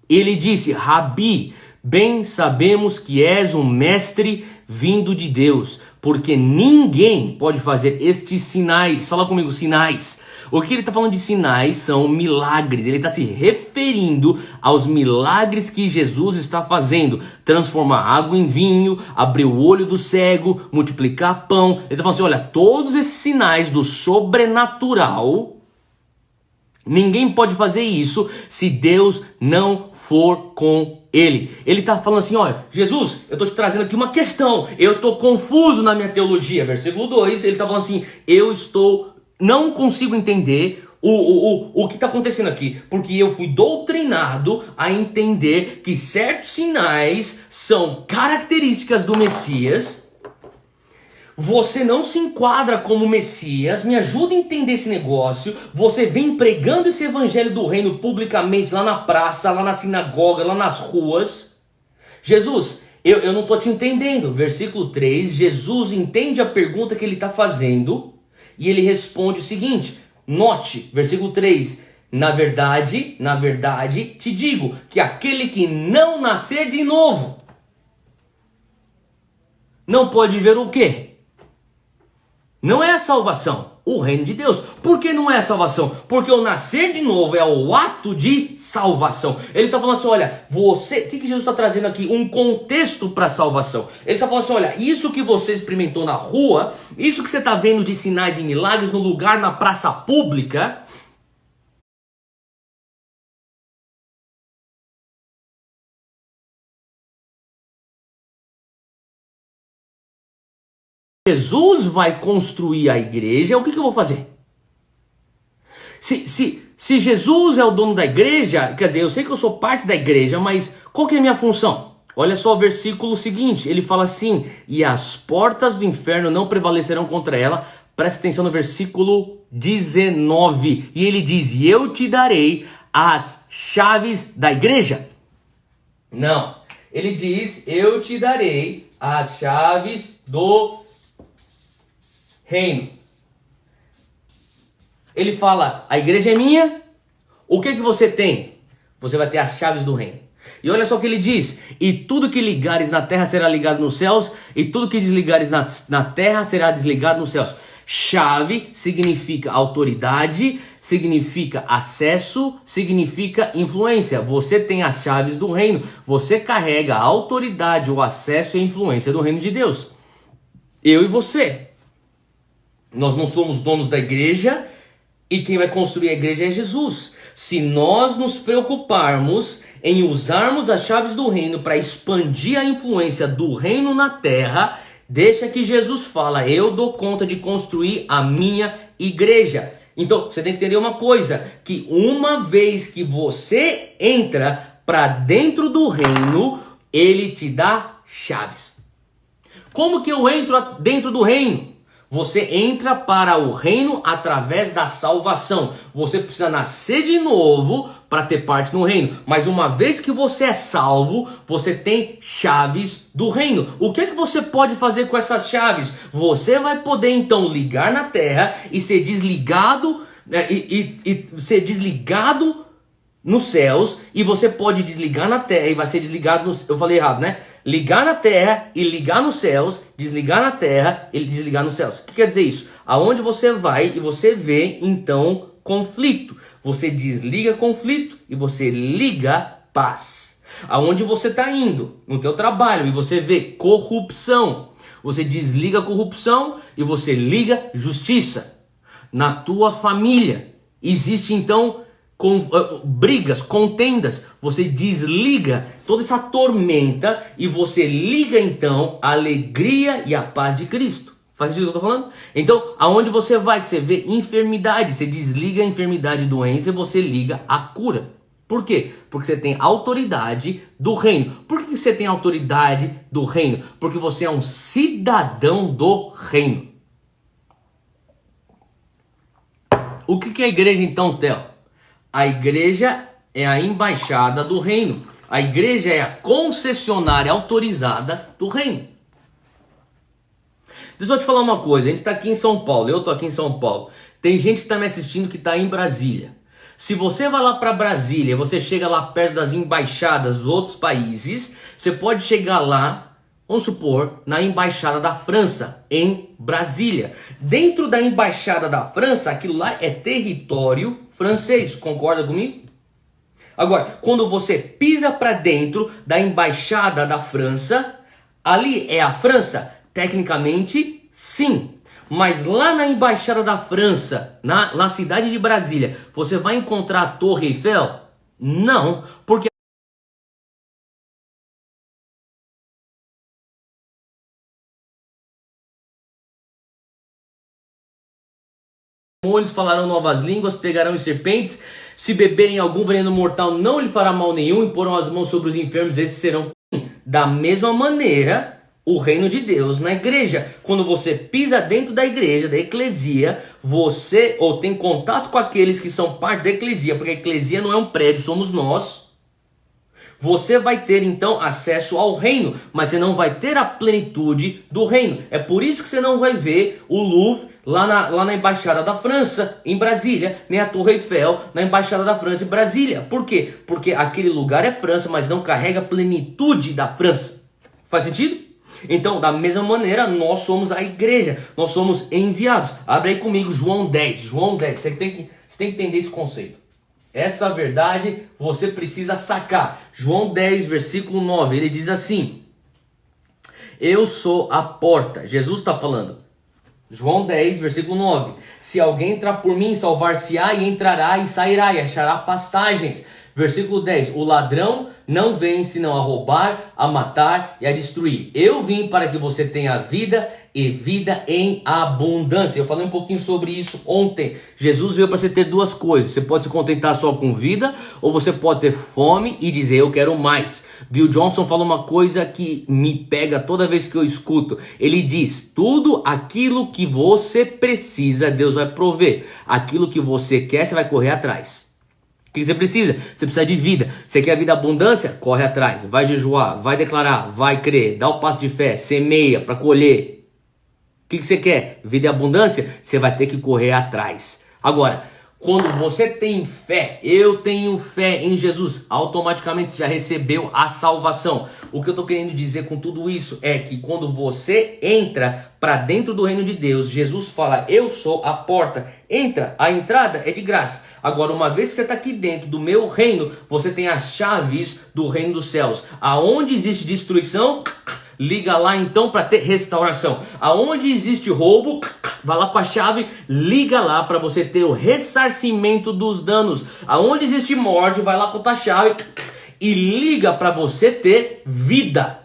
Ele disse: Rabi, bem sabemos que és um mestre vindo de Deus, porque ninguém pode fazer estes sinais. Fala comigo, sinais. O que ele está falando de sinais são milagres. Ele está se referindo aos milagres que Jesus está fazendo. Transformar água em vinho, abrir o olho do cego, multiplicar pão. Ele está falando assim, olha, todos esses sinais do sobrenatural, ninguém pode fazer isso se Deus não for com ele. Ele está falando assim, olha, Jesus, eu estou te trazendo aqui uma questão, eu estou confuso na minha teologia. Versículo 2, ele está falando assim, não consigo entender o que está acontecendo aqui, porque eu fui doutrinado a entender que certos sinais são características do Messias. Você não se enquadra como Messias, me ajuda a entender esse negócio. Você vem pregando esse evangelho do reino publicamente, lá na praça, lá na sinagoga, lá nas ruas. Jesus, eu não estou te entendendo. Versículo 3, Jesus entende a pergunta que ele está fazendo e ele responde o seguinte, note, versículo 3, na verdade, te digo que aquele que não nascer de novo, não pode ver o quê? Não é a salvação, o reino de Deus. Por que não é a salvação? Porque o nascer de novo é o ato de salvação. Ele está falando assim, olha, você... O que Jesus está trazendo aqui? Um contexto para a salvação. Ele está falando assim, olha, isso que você experimentou na rua, isso que você está vendo de sinais e milagres no lugar, na praça pública... Jesus vai construir a igreja, o que eu vou fazer? Se Jesus é o dono da igreja, quer dizer, eu sei que eu sou parte da igreja, mas qual que é a minha função? Olha só o versículo seguinte, ele fala assim, e as portas do inferno não prevalecerão contra ela. Presta atenção no versículo 19, e ele diz, e eu te darei as chaves da igreja. Não, ele diz, eu te darei as chaves do reino. Ele fala, a igreja é minha, o que você tem? Você vai ter as chaves do reino. E olha só o que ele diz, e tudo que ligares na terra será ligado nos céus, e tudo que desligares na terra será desligado nos céus. Chave significa autoridade, significa acesso, significa influência. Você tem as chaves do reino. Você carrega a autoridade, o acesso e a influência do reino de Deus. Eu e você. Nós não somos donos da igreja e quem vai construir a igreja é Jesus. Se nós nos preocuparmos em usarmos as chaves do reino para expandir a influência do reino na terra, deixa que Jesus fala, eu dou conta de construir a minha igreja. Então, você tem que entender uma coisa, que uma vez que você entra para dentro do reino, ele te dá chaves. Como que eu entro dentro do reino? Você entra para o reino através da salvação. Você precisa nascer de novo para ter parte no reino. Mas uma vez que você é salvo, você tem chaves do reino. O que é que você pode fazer com essas chaves? Você vai poder então ligar na terra e ser desligado, ser desligado nos céus. E você pode desligar na terra e vai ser desligado nos... Eu falei errado, né? Ligar na terra e ligar nos céus, desligar na terra e desligar nos céus. O que quer dizer isso? Aonde você vai e você vê, então, conflito. Você desliga conflito e você liga paz. Aonde você está indo, no teu trabalho, e você vê corrupção. Você desliga a corrupção e você liga justiça. Na tua família, existe, então... brigas, contendas, você desliga toda essa tormenta e você liga então a alegria e a paz de Cristo. Faz sentido o que eu tô falando? Então, aonde você vai, que você vê enfermidade, você desliga a enfermidade e doença e você liga a cura. Por quê? Porque você tem autoridade do reino. Por que você tem autoridade do reino? Porque você é um cidadão do reino. O que é a igreja então, Theo? A igreja é a embaixada do reino. A igreja é a concessionária autorizada do reino. Deixa eu te falar uma coisa. A gente está aqui em São Paulo. Eu estou aqui em São Paulo. Tem gente que está me assistindo que está em Brasília. Se você vai lá para Brasília, você chega lá perto das embaixadas dos outros países, você pode chegar lá, vamos supor, na embaixada da França, em Brasília. Dentro da embaixada da França, aquilo lá é território francês, concorda comigo? Agora, quando você pisa para dentro da embaixada da França, ali é a França? Tecnicamente, sim. Mas lá na embaixada da França, na cidade de Brasília, você vai encontrar a Torre Eiffel? Não, porque eles falarão novas línguas, pegarão em serpentes, se beberem algum veneno mortal não lhe fará mal nenhum, e porão as mãos sobre os enfermos, esses serão curados. Da mesma maneira, o reino de Deus na igreja. Quando você pisa dentro da igreja, da eclesia, você ou tem contato com aqueles que são parte da eclesia, porque a eclesia não é um prédio, somos nós. Você vai ter então acesso ao reino, mas você não vai ter a plenitude do reino. É por isso que você não vai ver o Louvre lá na embaixada da França, em Brasília, nem a Torre Eiffel na embaixada da França, em Brasília. Por quê? Porque aquele lugar é França, mas não carrega a plenitude da França. Faz sentido? Então, da mesma maneira, nós somos a igreja, nós somos enviados. Abre aí comigo João 10. João 10, você tem que entender esse conceito. Essa verdade você precisa sacar. João 10, versículo 9, ele diz assim: eu sou a porta. Jesus está falando. João 10, versículo 9. Se alguém entrar por mim, salvar-se-á, e entrará e sairá, e achará pastagens. Versículo 10. O ladrão não vem senão a roubar, a matar e a destruir. Eu vim para que você tenha vida e vida em abundância. Eu falei um pouquinho sobre isso ontem. Jesus veio para você ter duas coisas. Você pode se contentar só com vida, ou você pode ter fome e dizer eu quero mais. Bill Johnson fala uma coisa que me pega toda vez que eu escuto. Ele diz: tudo aquilo que você precisa, Deus vai prover. Aquilo que você quer, você vai correr atrás. O que você precisa? Você precisa de vida. Você quer vida abundância? Corre atrás. Vai jejuar, vai declarar, vai crer, dá o passo de fé, semeia para colher. O que você quer? Vida e abundância? Você vai ter que correr atrás. Agora, Quando você tem fé, eu tenho fé em Jesus, automaticamente você já recebeu a salvação. O que eu estou querendo dizer com tudo isso é que quando você entra para dentro do reino de Deus, Jesus fala, eu sou a porta, entra, a entrada é de graça. Agora, uma vez que você está aqui dentro do meu reino, você tem as chaves do reino dos céus. Aonde existe destruição, liga lá então para ter restauração. Aonde existe roubo, vai lá com a chave, liga lá para você ter o ressarcimento dos danos. Aonde existe morte, vai lá com a chave e liga para você ter vida.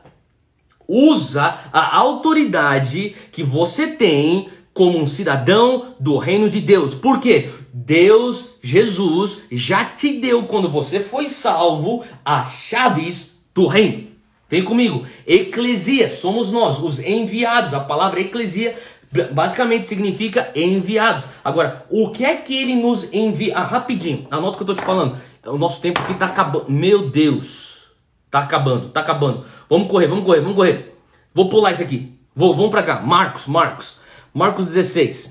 Usa a autoridade que você tem como um cidadão do reino de Deus. Por quê? Deus, Jesus, já te deu, quando você foi salvo, as chaves do reino. Vem comigo. Eclesia, somos nós, os enviados. A palavra eclesia basicamente significa enviados. Agora, o que é que ele nos envia? Rapidinho, anota o que eu estou te falando. O nosso tempo aqui está acabando. Meu Deus, está acabando, está acabando. Vamos correr, vamos correr, vamos correr. Vou pular isso aqui. Vamos para cá. Marcos 16.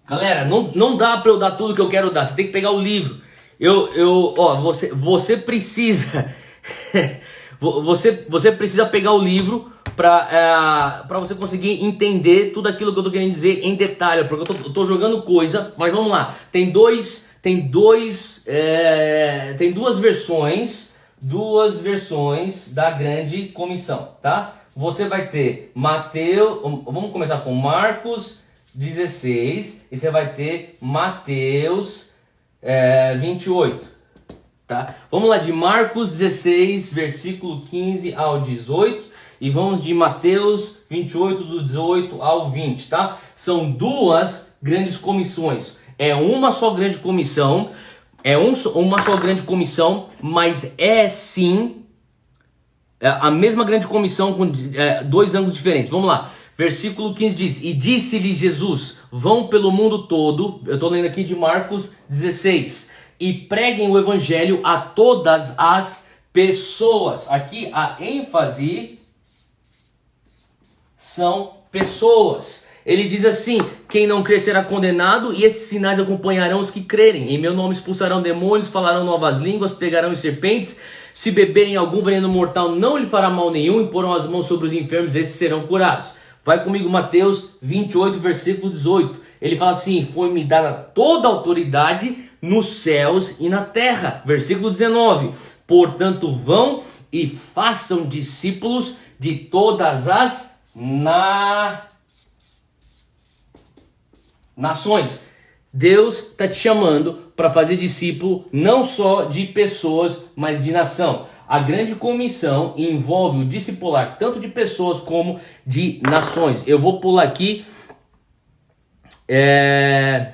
Galera, não dá para eu dar tudo que eu quero dar. Você tem que pegar o livro. Você precisa você precisa pegar o livro para você conseguir entender tudo aquilo que eu tô querendo dizer em detalhe, porque eu tô jogando coisa, mas vamos lá. Tem duas versões da grande comissão, tá? Você vai ter Mateus, vamos começar com Marcos 16 e você vai ter Mateus 28. Tá? Vamos lá de Marcos 16, versículo 15 ao 18 e vamos de Mateus 28, do 18 ao 20, tá? São duas grandes comissões. É uma só grande comissão, uma só grande comissão, mas é sim a mesma grande comissão com dois ângulos diferentes. Vamos lá. Versículo 15 diz: E disse-lhe Jesus, vão pelo mundo todo, eu estou lendo aqui de Marcos 16, e preguem o evangelho a todas as pessoas. Aqui a ênfase são pessoas. Ele diz assim: quem não crer será condenado, e esses sinais acompanharão os que crerem. Em meu nome expulsarão demônios, falarão novas línguas, pegarão em serpentes. Se beberem algum veneno mortal, não lhe fará mal nenhum, e porão as mãos sobre os enfermos, esses serão curados. Vai comigo, Mateus 28, versículo 18. Ele fala assim: foi-me dada toda a autoridade nos céus e na terra. Versículo 19. Portanto, vão e façam discípulos de todas as nações. Deus está te chamando para fazer discípulo não só de pessoas, mas de nação. A grande comissão envolve o discipular tanto de pessoas como de nações. Eu vou pular aqui. É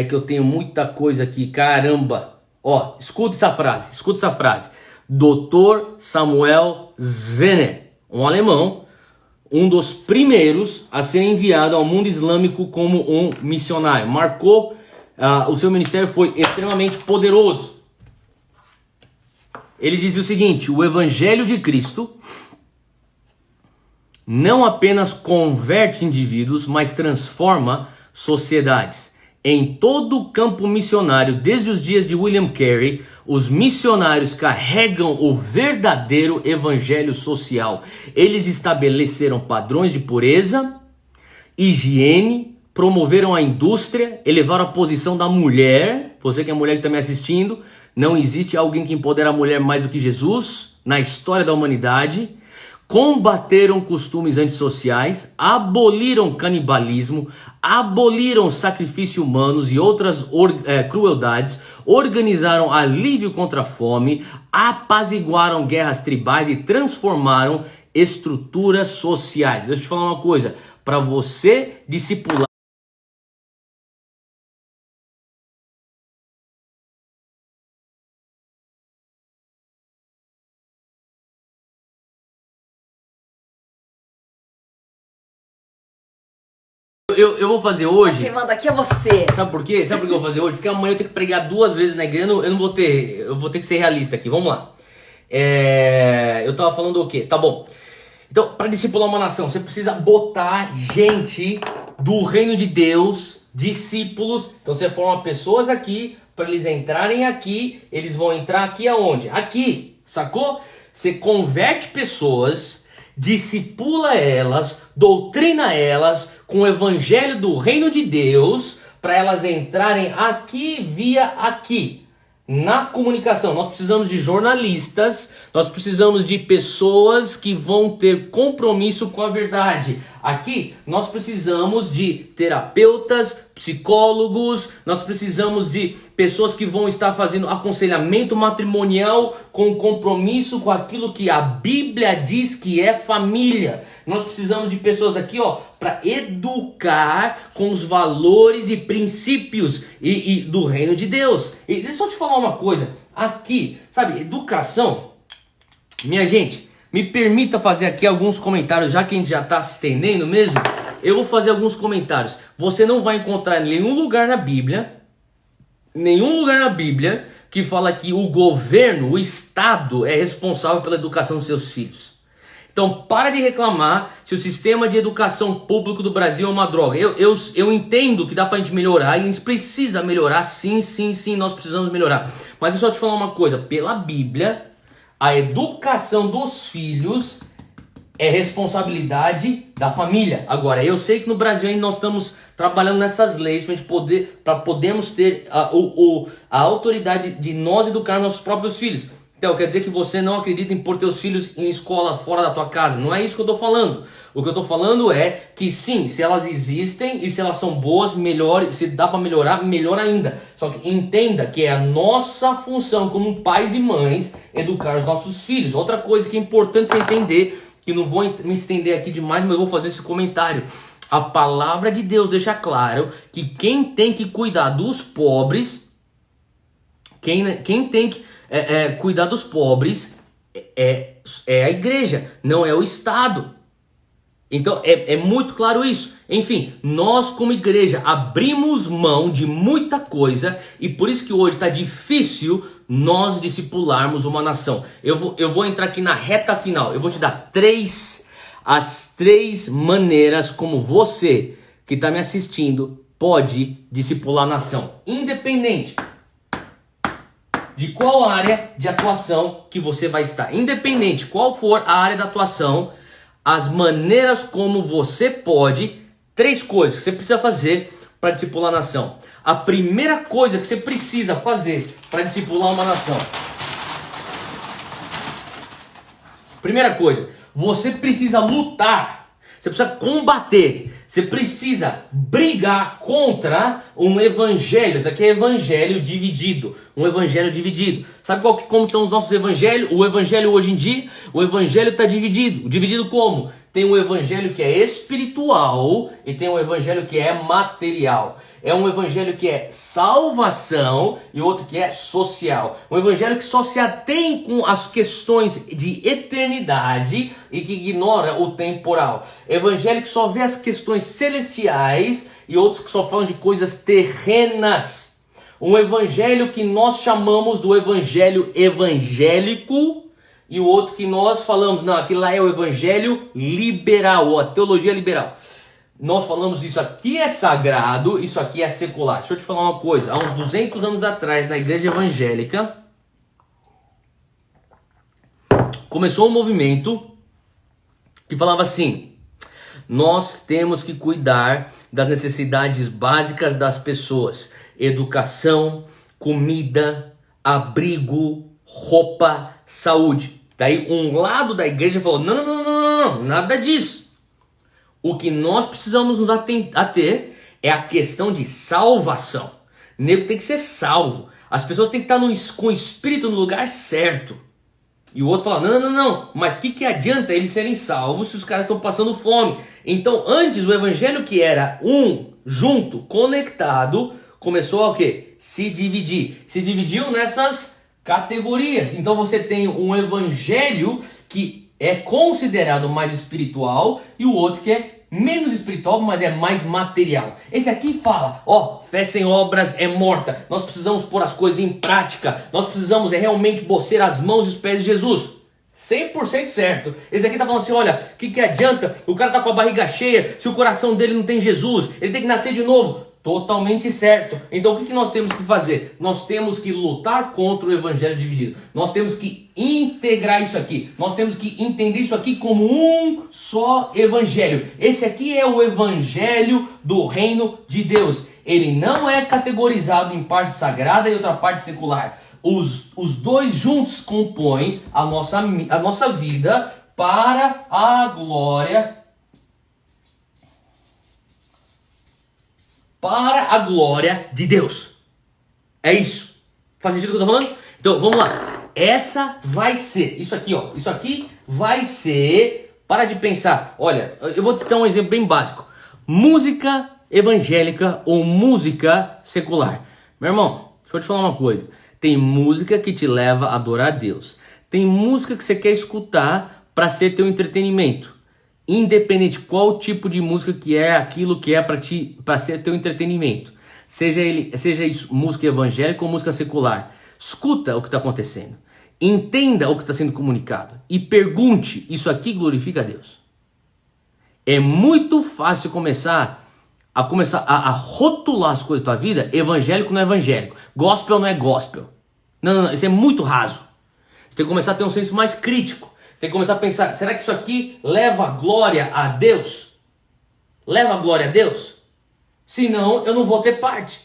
que eu tenho muita coisa aqui, caramba. Ó, escuta essa frase. Dr. Samuel Zwener, um alemão, um dos primeiros a ser enviado ao mundo islâmico como um missionário. O seu ministério foi extremamente poderoso. Ele dizia o seguinte: o evangelho de Cristo não apenas converte indivíduos, mas transforma sociedades. Em todo o campo missionário, desde os dias de William Carey, os missionários carregam o verdadeiro evangelho social. Eles estabeleceram padrões de pureza, higiene, promoveram a indústria, elevaram a posição da mulher. Você que é mulher que está me assistindo, não existe alguém que empodera a mulher mais do que Jesus na história da humanidade. Combateram costumes antissociais, aboliram canibalismo, aboliram sacrifício humanos e outras crueldades, organizaram alívio contra a fome, apaziguaram guerras tribais e transformaram estruturas sociais. Deixa eu te falar uma coisa, para você discipular eu vou fazer hoje. Quem manda aqui é você. Sabe por quê? Sabe por que eu vou fazer hoje? Porque amanhã eu tenho que pregar 2 vezes na igreja. Eu não vou ter. Eu vou ter que ser realista aqui. Vamos lá. Eu tava falando o quê? Tá bom. Então, para discipular uma nação, você precisa botar gente do reino de Deus, discípulos. Então você forma pessoas aqui, para eles entrarem aqui, eles vão entrar aqui aonde? Aqui, sacou? Você converte pessoas, discipula elas, doutrina elas com o evangelho do reino de Deus, para elas entrarem aqui via aqui. Na comunicação, nós precisamos de jornalistas, nós precisamos de pessoas que vão ter compromisso com a verdade. Aqui, nós precisamos de terapeutas, psicólogos, nós precisamos de pessoas que vão estar fazendo aconselhamento matrimonial com compromisso com aquilo que a Bíblia diz que é família. Nós precisamos de pessoas aqui, ó, para educar com os valores e princípios e do reino de Deus. E deixa eu te falar uma coisa, aqui, sabe, educação, minha gente, me permita fazer aqui alguns comentários, já que a gente já está se estendendo mesmo, eu vou fazer alguns comentários. Você não vai encontrar em nenhum lugar na Bíblia, que fala que o governo, o Estado é responsável pela educação dos seus filhos. Então, para de reclamar se o sistema de educação público do Brasil é uma droga. Eu entendo que dá pra gente melhorar e a gente precisa melhorar, sim, nós precisamos melhorar. Mas deixa eu te falar uma coisa, pela Bíblia, a educação dos filhos é responsabilidade da família. Agora, eu sei que no Brasil ainda nós estamos trabalhando nessas leis para podermos ter a autoridade de nós educar nossos próprios filhos. Então, quer dizer que você não acredita em pôr teus filhos em escola fora da tua casa. Não é isso que eu tô falando. O que eu tô falando é que sim, se elas existem e se elas são boas, melhor, se dá para melhorar, melhor ainda. Só que entenda que é a nossa função como pais e mães educar os nossos filhos. Outra coisa que é importante você entender, que não vou me estender aqui demais, mas eu vou fazer esse comentário. A palavra de Deus deixa claro que quem tem que cuidar dos pobres, quem tem que cuidar dos pobres é a igreja, não é o Estado. Então é muito claro isso. Enfim, nós como igreja abrimos mão de muita coisa e por isso que hoje está difícil nós discipularmos uma nação. Eu vou entrar aqui na reta final. Eu vou te dar as três maneiras como você que está me assistindo pode discipular a nação, independente de qual área de atuação que você vai estar. Independente qual for a área da atuação, as maneiras como você pode, 3 coisas que você precisa fazer para discipular a nação. A primeira coisa que você precisa fazer para discipular uma nação. Primeira coisa, você precisa lutar. Você precisa combater, você precisa brigar contra um evangelho. Isso aqui é evangelho dividido, um evangelho dividido. Sabe como estão os nossos evangelhos? O evangelho hoje em dia, o evangelho está dividido. Dividido como? Tem um evangelho que é espiritual e tem um evangelho que é material. É um evangelho que é salvação e outro que é social. Um evangelho que só se atém com as questões de eternidade e que ignora o temporal. Evangelho que só vê as questões celestiais e outros que só falam de coisas terrenas. Um evangelho que nós chamamos do evangelho evangélico e o outro que nós falamos, não, aquilo lá é o evangelho liberal, ou a teologia liberal. Nós falamos isso aqui é sagrado, isso aqui é secular. Deixa eu te falar uma coisa, há uns 200 anos atrás, na igreja evangélica, começou um movimento que falava assim: nós temos que cuidar das necessidades básicas das pessoas. Educação, comida, abrigo, roupa, saúde. Daí um lado da igreja falou: não, nada disso. O que nós precisamos nos ater é a questão de salvação. O nego tem que ser salvo. As pessoas têm que estar com o espírito no lugar certo. E o outro fala: não, mas o que adianta eles serem salvos se os caras estão passando fome? Então antes o evangelho que era junto, conectado, começou a o quê? Se dividir. Se dividiu nessas categorias. Então você tem um evangelho que é considerado mais espiritual e o outro que é menos espiritual, mas é mais material. Esse aqui fala, ó, fé sem obras é morta. Nós precisamos pôr as coisas em prática. Nós precisamos realmente bocer as mãos e os pés de Jesus. 100% certo. Esse aqui tá falando assim, olha, o que adianta? O cara tá com a barriga cheia, se o coração dele não tem Jesus, ele tem que nascer de novo. Totalmente certo. Então o que nós temos que fazer? Nós temos que lutar contra o evangelho dividido. Nós temos que integrar isso aqui. Nós temos que entender isso aqui como um só evangelho. Esse aqui é o evangelho do reino de Deus. Ele não é categorizado em parte sagrada e outra parte secular. Os dois juntos compõem a nossa vida para a glória de Deus. É isso. Faz sentido o que eu estou falando? Então, vamos lá. Essa vai ser, isso aqui, ó. Isso aqui vai ser, para de pensar. Olha, eu vou te dar um exemplo bem básico. Música evangélica ou música secular. Meu irmão, deixa eu te falar uma coisa. Tem música que te leva a adorar a Deus. Tem música que você quer escutar para ser teu entretenimento. Independente qual tipo de música que é aquilo que é para ser teu entretenimento. Seja isso música evangélica ou música secular. Escuta o que está acontecendo. Entenda o que está sendo comunicado. E pergunte, isso aqui glorifica a Deus? É muito fácil começar a rotular as coisas da tua vida. Evangélico não é evangélico. Gospel não é gospel. Não, isso é muito raso. Você tem que começar a ter um senso mais crítico. Você tem que começar a pensar, será que isso aqui leva glória a Deus? Leva glória a Deus? Senão, eu não vou ter parte.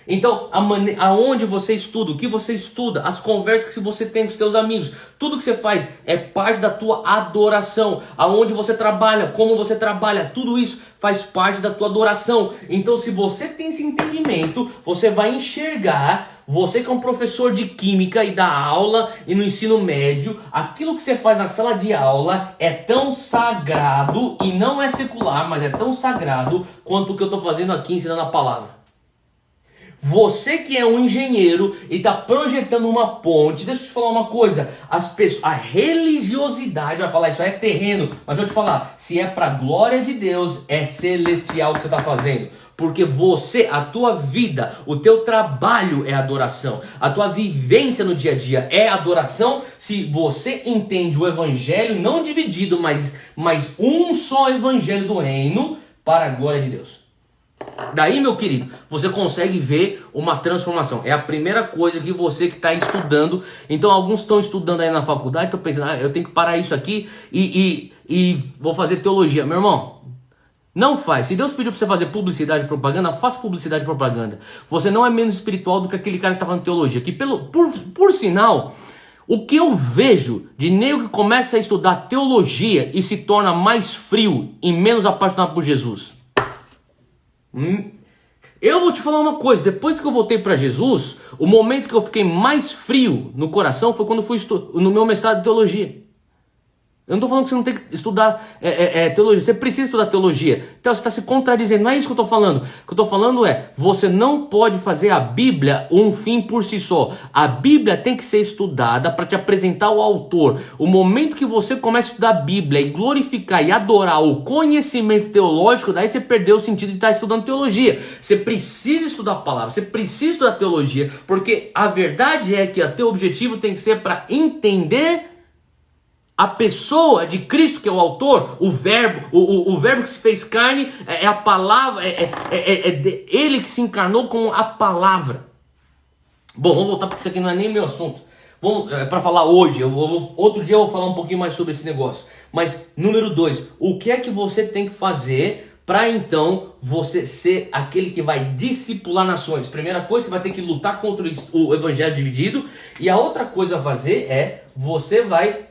Então, aonde você estuda, o que você estuda, as conversas que você tem com seus amigos, tudo que você faz é parte da tua adoração. Aonde você trabalha, como você trabalha, tudo isso faz parte da tua adoração. Então, se você tem esse entendimento, você vai enxergar. Você que é um professor de química e dá aula e no ensino médio, aquilo que você faz na sala de aula é tão sagrado, e não é secular, mas é tão sagrado quanto o que eu estou fazendo aqui ensinando a palavra. Você que é um engenheiro e está projetando uma ponte, deixa eu te falar uma coisa, a religiosidade vai falar, isso aí é terreno, mas deixa eu te falar, se é para a glória de Deus, é celestial o que você está fazendo. Porque você, a tua vida, o teu trabalho é adoração. A tua vivência no dia a dia é adoração. Se você entende o evangelho não dividido, mas um só evangelho do reino para a glória de Deus. Daí, meu querido, você consegue ver uma transformação. É a primeira coisa que você que está estudando. Então, alguns estão estudando aí na faculdade, estão pensando, eu tenho que parar isso aqui e vou fazer teologia. Meu irmão, não faz. Se Deus pediu para você fazer publicidade e propaganda, faça publicidade e propaganda. Você não é menos espiritual do que aquele cara que está falando teologia. Que por sinal, o que eu vejo de nego que começa a estudar teologia e se torna mais frio e menos apaixonado por Jesus. Eu vou te falar uma coisa. Depois que eu voltei para Jesus, o momento que eu fiquei mais frio no coração foi quando eu fui no meu mestrado de teologia. Eu não estou falando que você não tem que estudar teologia. Você precisa estudar teologia. Então você está se contradizendo. Não é isso que eu estou falando. O que eu estou falando é, você não pode fazer a Bíblia um fim por si só. A Bíblia tem que ser estudada para te apresentar o autor. O momento que você começa a estudar a Bíblia e glorificar e adorar o conhecimento teológico, daí você perdeu o sentido de estar estudando teologia. Você precisa estudar a palavra. Você precisa estudar teologia. Porque a verdade é que o teu objetivo tem que ser para entender a pessoa de Cristo, que é o autor, o verbo que se fez carne, é a palavra, ele que se encarnou com a palavra. Bom, vamos voltar porque isso aqui não é nem meu assunto. Para falar hoje, outro dia eu vou falar um pouquinho mais sobre esse negócio. Mas, número 2, o que é que você tem que fazer para então você ser aquele que vai discipular nações? Primeira coisa, você vai ter que lutar contra o evangelho dividido. E a outra coisa a fazer é, você vai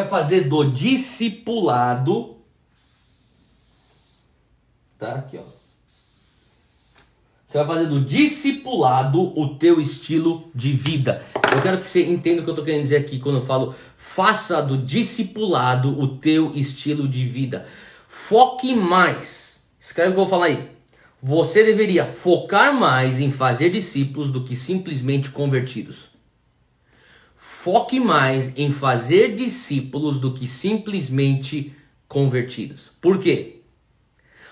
fazer do discipulado, tá? Aqui, ó. Você vai fazer do discipulado o teu estilo de vida. Eu quero que você entenda o que eu estou querendo dizer aqui quando eu falo faça do discipulado o teu estilo de vida. Foque mais. Escreve o que eu vou falar aí. Você deveria focar mais em fazer discípulos do que simplesmente convertidos. Foque mais em fazer discípulos do que simplesmente convertidos. Por quê?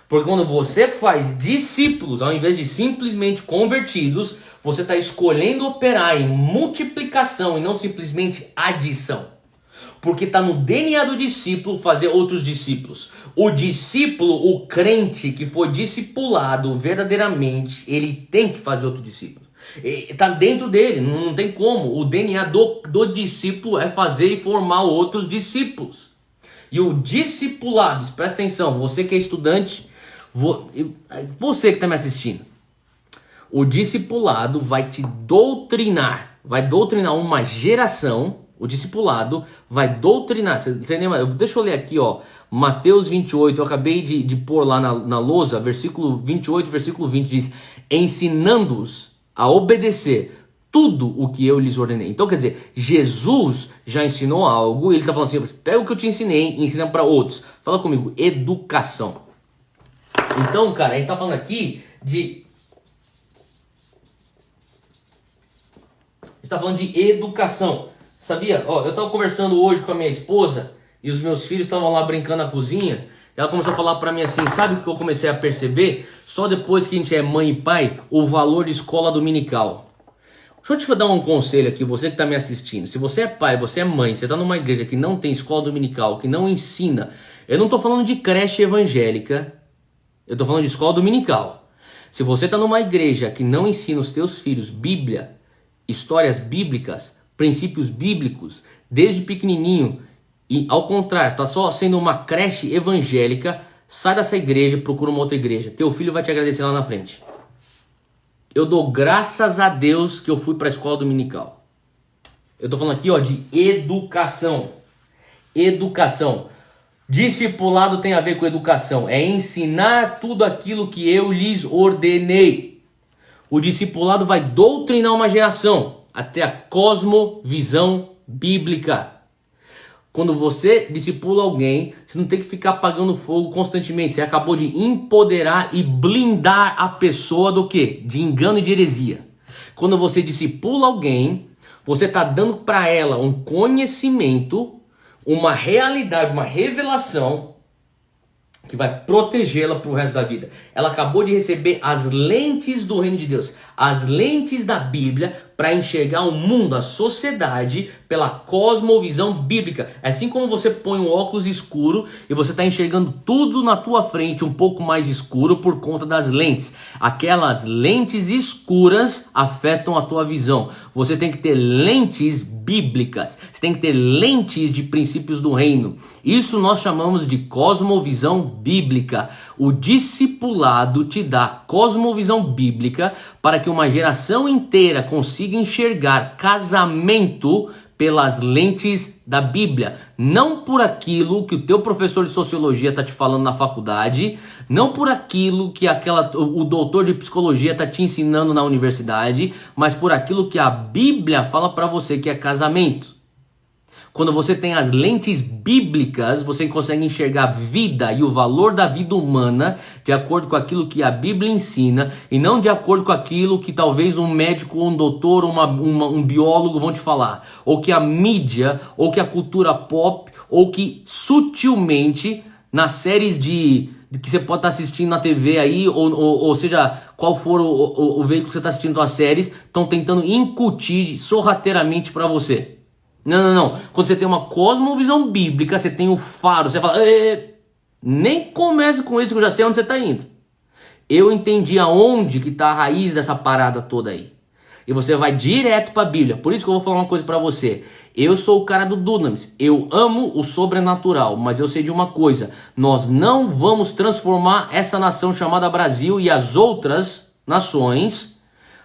Porque quando você faz discípulos, ao invés de simplesmente convertidos, você está escolhendo operar em multiplicação e não simplesmente adição. Porque está no DNA do discípulo fazer outros discípulos. O discípulo, o crente que foi discipulado verdadeiramente, ele tem que fazer outro discípulo. Está dentro dele, não tem como. O DNA do discípulo é fazer e formar outros discípulos. E o discipulado, presta atenção, você que é estudante, você que está me assistindo, o discipulado vai te doutrinar, vai doutrinar uma geração. O discipulado vai doutrinar. Você lembra? Deixa eu ler aqui, ó, Mateus 28, eu acabei de pôr lá na lousa, versículo 28, versículo 20, diz: ensinando-os a obedecer tudo o que eu lhes ordenei. Então, quer dizer, Jesus já ensinou algo, ele está falando assim: pega o que eu te ensinei e ensina para outros. Fala comigo, educação. Então, cara, a gente está falando aqui de... está falando de educação. Sabia? Ó, eu estava conversando hoje com a minha esposa e os meus filhos estavam lá brincando na cozinha. Ela começou a falar para mim assim: sabe o que eu comecei a perceber? Só depois que a gente é mãe e pai, o valor de escola dominical. Deixa eu te dar um conselho aqui, você que está me assistindo. Se você é pai, você é mãe, você está numa igreja que não tem escola dominical, que não ensina. Eu não estou falando de creche evangélica, eu estou falando de escola dominical. Se você está numa igreja que não ensina os teus filhos Bíblia, histórias bíblicas, princípios bíblicos, desde pequenininho, e ao contrário, está só sendo uma creche evangélica, sai dessa igreja e procura uma outra igreja. Teu filho vai te agradecer lá na frente. Eu dou graças a Deus que eu fui para a escola dominical. Eu estou falando aqui, ó, de educação. Educação. Discipulado tem a ver com educação. É ensinar tudo aquilo que eu lhes ordenei. O discipulado vai doutrinar uma geração até a cosmovisão bíblica. Quando você discipula alguém, você não tem que ficar apagando fogo constantemente. Você acabou de empoderar e blindar a pessoa do quê? De engano e de heresia. Quando você discipula alguém, você está dando para ela um conhecimento, uma realidade, uma revelação que vai protegê-la para o resto da vida. Ela acabou de receber as lentes do reino de Deus, as lentes da Bíblia, para enxergar o mundo, a sociedade, pela cosmovisão bíblica. Assim como você põe um óculos escuro e você está enxergando tudo na tua frente um pouco mais escuro por conta das lentes. Aquelas lentes escuras afetam a tua visão. Você tem que ter lentes bíblicas, você tem que ter lentes de princípios do reino. Isso nós chamamos de cosmovisão bíblica. O discipulado te dá cosmovisão bíblica para que uma geração inteira consiga enxergar casamento pelas lentes da Bíblia, não por aquilo que o teu professor de sociologia está te falando na faculdade, não por aquilo que o doutor de psicologia está te ensinando na universidade, mas por aquilo que a Bíblia fala para você que é casamento. Quando você tem as lentes bíblicas, você consegue enxergar a vida e o valor da vida humana de acordo com aquilo que a Bíblia ensina e não de acordo com aquilo que talvez um médico, um doutor, um biólogo vão te falar. Ou que a mídia, ou que a cultura pop, ou que sutilmente nas séries que você pode estar assistindo na TV aí, ou seja, qual for o veículo que você está assistindo as séries, estão tentando incutir sorrateiramente para você. Não. Quando você tem uma cosmovisão bíblica, você tem o faro, você fala, nem comece com isso que eu já sei onde você está indo. Eu entendi aonde que está a raiz dessa parada toda aí. E você vai direto para a Bíblia. Por isso que eu vou falar uma coisa para você. Eu sou o cara do Dunamis. Eu amo o sobrenatural, mas eu sei de uma coisa. Nós não vamos transformar essa nação chamada Brasil e as outras nações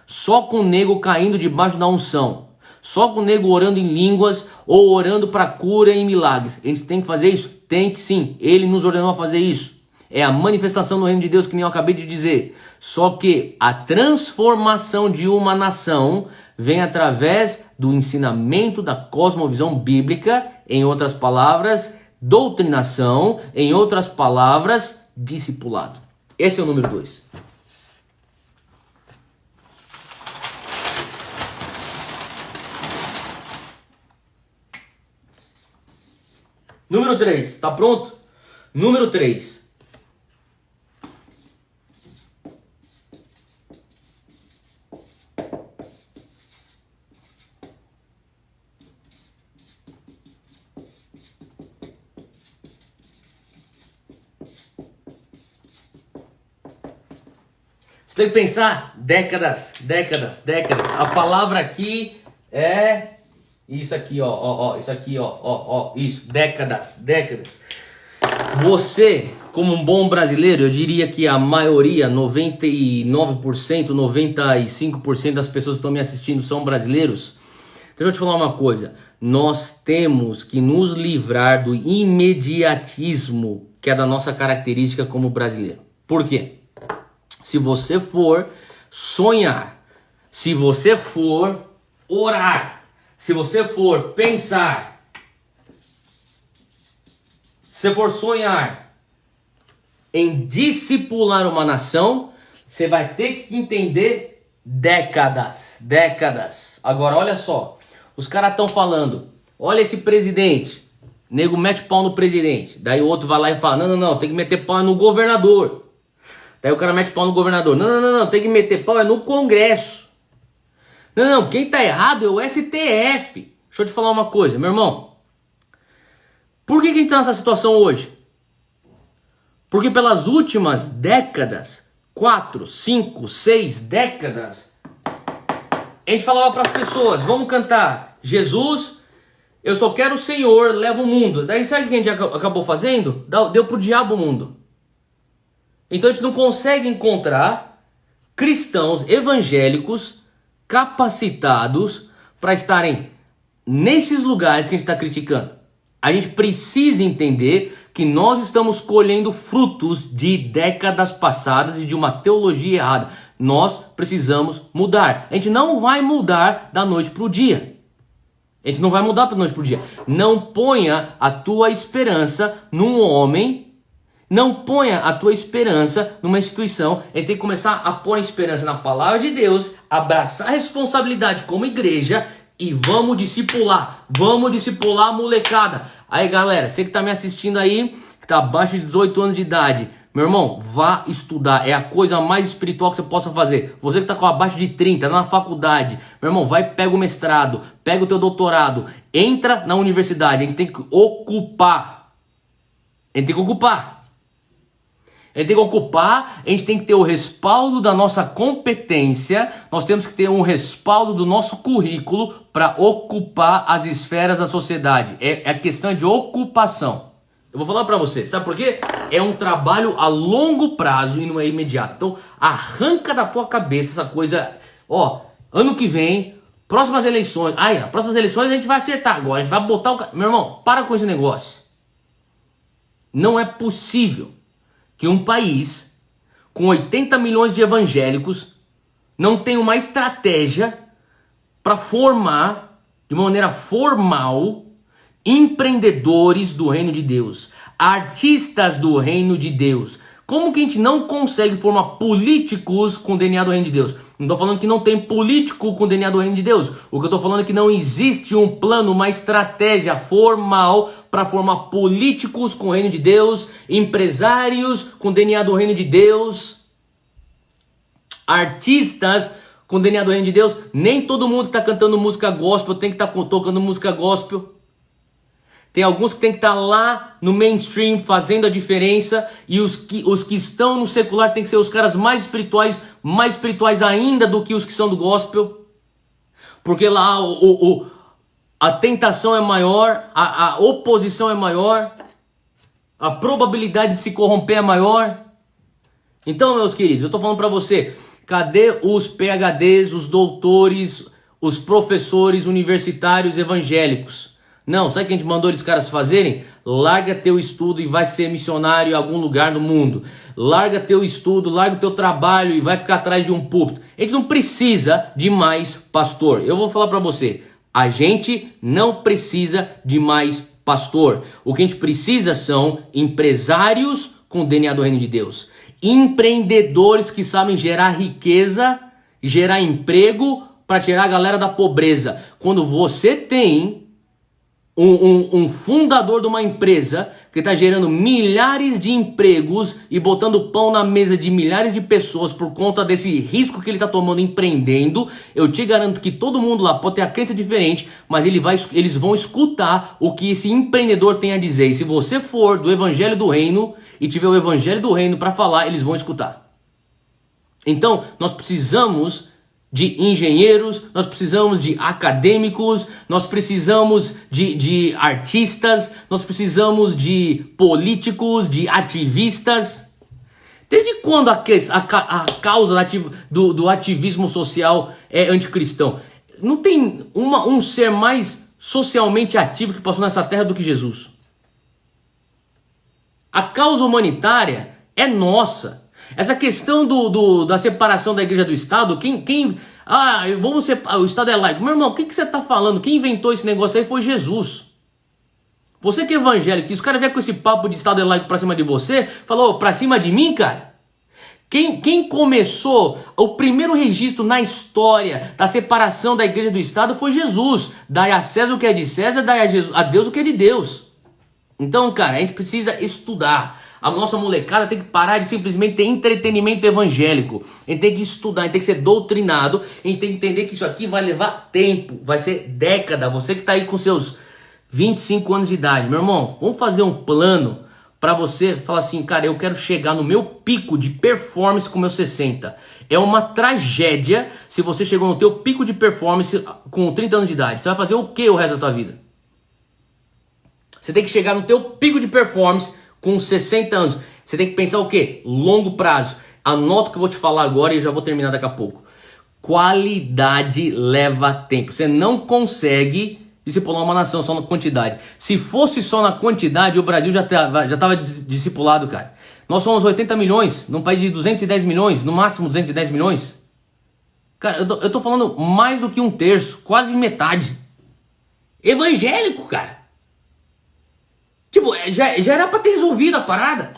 só com o nego caindo debaixo da unção. Só com o nego orando em línguas ou orando para cura e milagres. A gente tem que fazer isso? Tem que sim. Ele nos ordenou a fazer isso. É a manifestação do reino de Deus que nem eu acabei de dizer. Só que a transformação de uma nação vem através do ensinamento da cosmovisão bíblica, em outras palavras, doutrinação, em outras palavras, discipulado. Esse é o número 2. Número 3, tá pronto? Número 3. Você tem que pensar décadas. A palavra aqui é isso aqui, isso aqui, isso, décadas. Você, como um bom brasileiro, eu diria que a maioria, 99%, 95% das pessoas que estão me assistindo são brasileiros. Então, deixa eu te falar uma coisa. Nós temos que nos livrar do imediatismo, que é da nossa característica como brasileiro. Por quê? Se você for sonhar, se você for orar, se você for pensar, se for sonhar em discipular uma nação, você vai ter que entender décadas. Agora, olha só, os caras estão falando, olha esse presidente, nego mete pau no presidente, daí o outro vai lá e fala, não, tem que meter pau no governador. Daí o cara mete pau no governador. Não, tem que meter pau é no Congresso. Não, quem tá errado é o STF. Deixa eu te falar uma coisa, meu irmão. Por que a gente tá nessa situação hoje? Porque pelas últimas décadas, 4, 5, 6 décadas, a gente falava para as pessoas, vamos cantar Jesus, eu só quero o Senhor, leva o mundo. Daí sabe o que a gente acabou fazendo? Deu pro diabo o mundo. Então a gente não consegue encontrar cristãos evangélicos capacitados para estarem nesses lugares que a gente está criticando. A gente precisa entender que nós estamos colhendo frutos de décadas passadas e de uma teologia errada. Nós precisamos mudar. A gente não vai mudar da noite para o dia. Não ponha a tua esperança num homem. Não ponha a tua esperança numa instituição. A gente tem que começar a pôr a esperança na palavra de Deus, abraçar a responsabilidade como igreja e vamos discipular a molecada. Aí galera, você que está me assistindo aí, que está abaixo de 18 anos de idade, meu irmão, vá estudar, é a coisa mais espiritual que você possa fazer. Você que está com abaixo de 30, na faculdade, meu irmão, vai, pega o mestrado, pega o teu doutorado, entra na universidade, a gente tem que ocupar. A gente tem que ter o respaldo da nossa competência, nós temos que ter um respaldo do nosso currículo para ocupar as esferas da sociedade. É a questão de ocupação. Eu vou falar para você, sabe por quê? É um trabalho a longo prazo e não é imediato. Então arranca da tua cabeça essa coisa, ano que vem, próximas eleições a gente vai acertar agora, a gente vai botar o... Meu irmão, para com esse negócio. Não é possível que um país com 80 milhões de evangélicos não tenha uma estratégia para formar de uma maneira formal empreendedores do reino de Deus, artistas do reino de Deus. Como que a gente não consegue formar políticos com DNA do reino de Deus? Não estou falando que não tem político com DNA do reino de Deus. O que eu estou falando é que não existe um plano, uma estratégia formal para formar políticos com o reino de Deus, empresários com DNA do reino de Deus, artistas com DNA do reino de Deus. Nem todo mundo que está cantando música gospel tem que estar tocando música gospel. Tem alguns que tem que estar lá no mainstream fazendo a diferença, e os que estão no secular tem que ser os caras mais espirituais ainda do que os que são do gospel, porque lá a tentação é maior, a oposição é maior, a probabilidade de se corromper é maior. Então, meus queridos, eu estou falando para você, cadê os PhDs, os doutores, os professores universitários evangélicos? Não, sabe o que a gente mandou eles caras fazerem? larga teu estudo e vai ser missionário em algum lugar no mundo. Larga teu estudo, larga teu trabalho e vai ficar atrás de um púlpito. A gente não precisa de mais pastor. Eu vou falar para você, a gente não precisa de mais pastor. O que a gente precisa são empresários com o DNA do reino de Deus. Empreendedores que sabem gerar riqueza, gerar emprego para tirar a galera da pobreza. Quando você tem um fundador de uma empresa que está gerando milhares de empregos e botando pão na mesa de milhares de pessoas por conta desse risco que ele está tomando empreendendo, eu te garanto que todo mundo lá pode ter a crença diferente, mas eles vão escutar o que esse empreendedor tem a dizer. E se você for do evangelho do reino e tiver o evangelho do reino para falar, eles vão escutar. Então, nós precisamos de engenheiros, nós precisamos de acadêmicos, nós precisamos de artistas, nós precisamos de políticos, de ativistas. Desde quando a causa do ativismo social é anticristão? Não tem um ser mais socialmente ativo que passou nessa terra do que Jesus. A causa humanitária é nossa. Essa questão da separação da igreja do Estado, o Estado é laico. Meu irmão, o que você está falando? Quem inventou esse negócio aí foi Jesus. Você que é evangélico, os caras vêm com esse papo de Estado é laico pra cima de você, falou, pra cima de mim, cara? Quem começou o primeiro registro na história da separação da igreja do Estado foi Jesus. Dai a César o que é de César, dai a Deus o que é de Deus. Então, cara, a gente precisa estudar. A nossa molecada tem que parar de simplesmente ter entretenimento evangélico. A gente tem que estudar, a gente tem que ser doutrinado. A gente tem que entender que isso aqui vai levar tempo, vai ser década. Você que está aí com seus 25 anos de idade, meu irmão, vamos fazer um plano para você falar assim, cara, eu quero chegar no meu pico de performance com meus 60. É uma tragédia se você chegou no teu pico de performance com 30 anos de idade. Você vai fazer o que o resto da tua vida? Você tem que chegar no teu pico de performance com 60 anos. Você tem que pensar o quê? Longo prazo. Anota o que eu vou te falar agora e já vou terminar daqui a pouco. Qualidade leva tempo. Você não consegue discipular uma nação só na quantidade. Se fosse só na quantidade, o Brasil já estava discipulado, cara. Nós somos 80 milhões, num país de 210 milhões, no máximo 210 milhões. Cara, eu tô falando mais do que um terço, quase metade. Evangélico, cara. Tipo, já era pra ter resolvido a parada.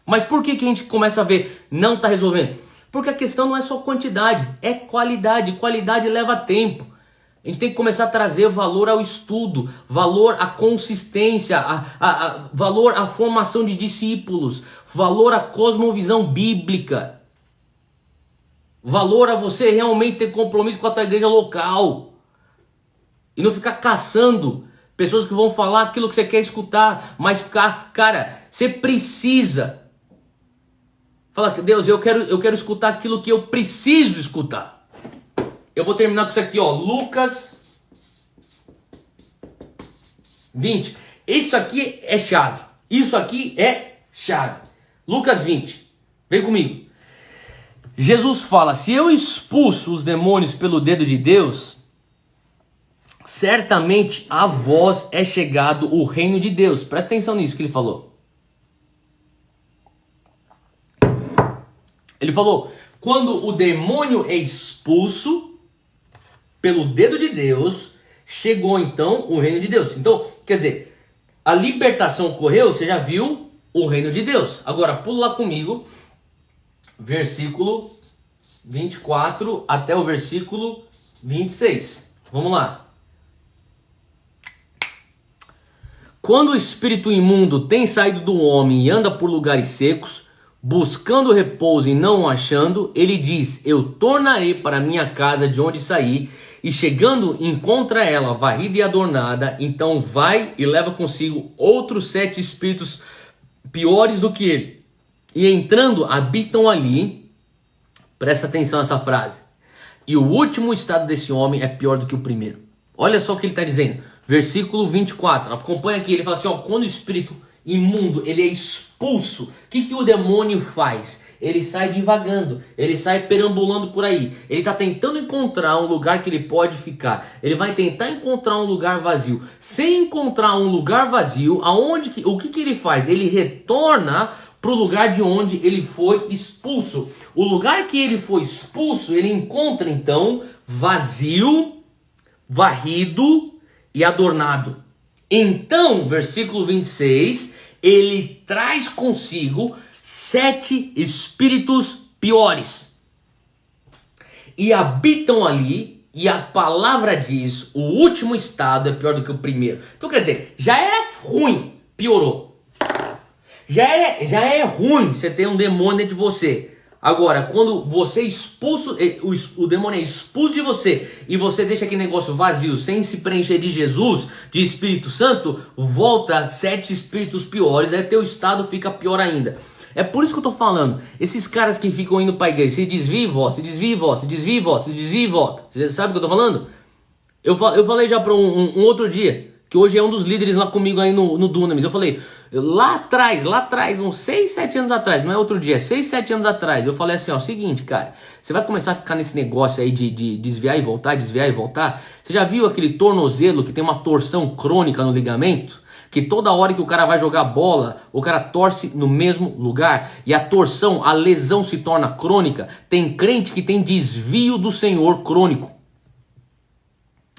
Mas por que a gente começa a ver não tá resolvendo? Porque a questão não é só quantidade, é qualidade. Qualidade leva tempo. A gente tem que começar a trazer valor ao estudo, valor à consistência, valor à formação de discípulos, valor à cosmovisão bíblica, valor a você realmente ter compromisso com a tua igreja local e não ficar caçando pessoas que vão falar aquilo que você quer escutar, mas ficar, cara, você precisa. Fala, Deus, eu quero escutar aquilo que eu preciso escutar. Eu vou terminar com isso aqui, ó, Lucas 20. Isso aqui é chave. Isso aqui é chave. Lucas 20. Vem comigo. Jesus fala, se eu expulso os demônios pelo dedo de Deus, certamente a vós é chegado o reino de Deus. Presta atenção nisso que ele falou. Ele falou, quando o demônio é expulso pelo dedo de Deus, chegou então o reino de Deus. Então, quer dizer, a libertação ocorreu, você já viu o reino de Deus. Agora, pula lá comigo, versículo 24 até o versículo 26. Vamos lá. Quando o espírito imundo tem saído do homem e anda por lugares secos, buscando repouso e não o achando, ele diz, eu tornarei para minha casa de onde saí, e chegando encontra ela varrida e adornada, então vai e leva consigo outros 7 espíritos piores do que ele, e entrando habitam ali. Presta atenção nessa frase. E o último estado desse homem é pior do que o primeiro. Olha só o que ele está dizendo. Versículo 24. Acompanha aqui. Ele fala assim, ó, quando o espírito imundo ele é expulso, o que o demônio faz? ele sai divagando, ele sai perambulando por aí. Ele está tentando encontrar um lugar que ele pode ficar. Ele vai tentar encontrar um lugar vazio. Sem encontrar um lugar vazio, o que ele faz? Ele retorna para o lugar de onde ele foi expulso. O lugar que ele foi expulso, ele encontra então vazio, varrido e adornado. Então, versículo 26, ele traz consigo 7 espíritos piores. E habitam ali, e a palavra diz, o último estado é pior do que o primeiro. Então quer dizer, já era ruim, piorou. Já é ruim você ter um demônio dentro de você. Agora, quando você é expulso, o demônio é expulso de você e você deixa aquele negócio vazio, sem se preencher de Jesus, de Espírito Santo, volta 7 espíritos piores, daí teu estado fica pior ainda. É por isso que eu tô falando, esses caras que ficam indo pra igreja, se desvia e volta, se desvia e volta, se desvia e volta, se desvia e volta. Você sabe o que eu tô falando? Eu falei já pra um outro dia, que hoje é um dos líderes lá comigo aí no Dunamis. Eu falei, lá atrás, uns 6, 7 anos atrás, não é outro dia, 6, 7 anos atrás, eu falei assim, ó, seguinte, cara, você vai começar a ficar nesse negócio aí de desviar e voltar, desviar e voltar. Você já viu aquele tornozelo que tem uma torção crônica no ligamento? Que toda hora que o cara vai jogar bola, o cara torce no mesmo lugar. E a torção, a lesão se torna crônica. Tem crente que tem desvio do Senhor crônico.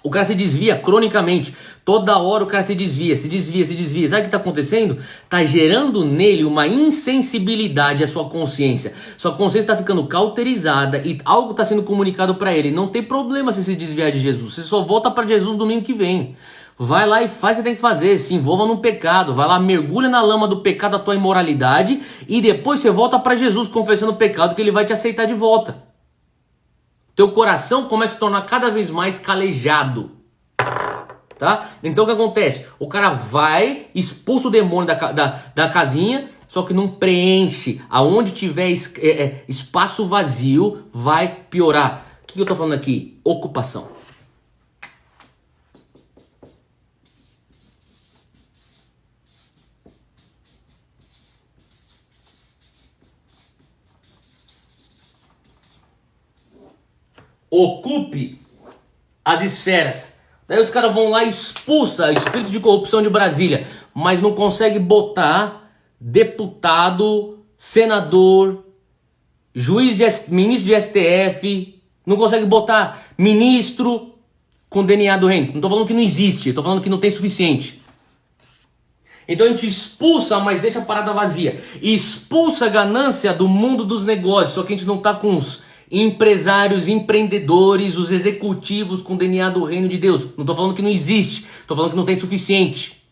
O cara se desvia cronicamente. Toda hora o cara se desvia, se desvia, se desvia. Sabe o que está acontecendo? Está gerando nele uma insensibilidade à sua consciência. Sua consciência está ficando cauterizada e algo está sendo comunicado para ele. Não tem problema se desviar de Jesus. Você só volta para Jesus domingo que vem. Vai lá e faz o que você tem que fazer. Se envolva no pecado. Vai lá, mergulha na lama do pecado, da tua imoralidade. E depois você volta para Jesus confessando o pecado, que ele vai te aceitar de volta. Teu coração começa a se tornar cada vez mais calejado. Tá? Então o que acontece? O cara vai, expulsa o demônio da casinha, só que não preenche. Aonde tiver espaço vazio, vai piorar. O que eu tô falando aqui? Ocupação. Ocupe as esferas. Daí os caras vão lá e expulsam o espírito de corrupção de Brasília, mas não consegue botar deputado, senador, ministro de STF, não consegue botar ministro com DNA do reino. Não estou falando que não existe, estou falando que não tem suficiente. Então a gente expulsa, mas deixa a parada vazia. E expulsa a ganância do mundo dos negócios, só que a gente não está com os empresários, empreendedores, os executivos com DNA do reino de Deus. Não estou falando que não existe, estou falando que não tem suficiente.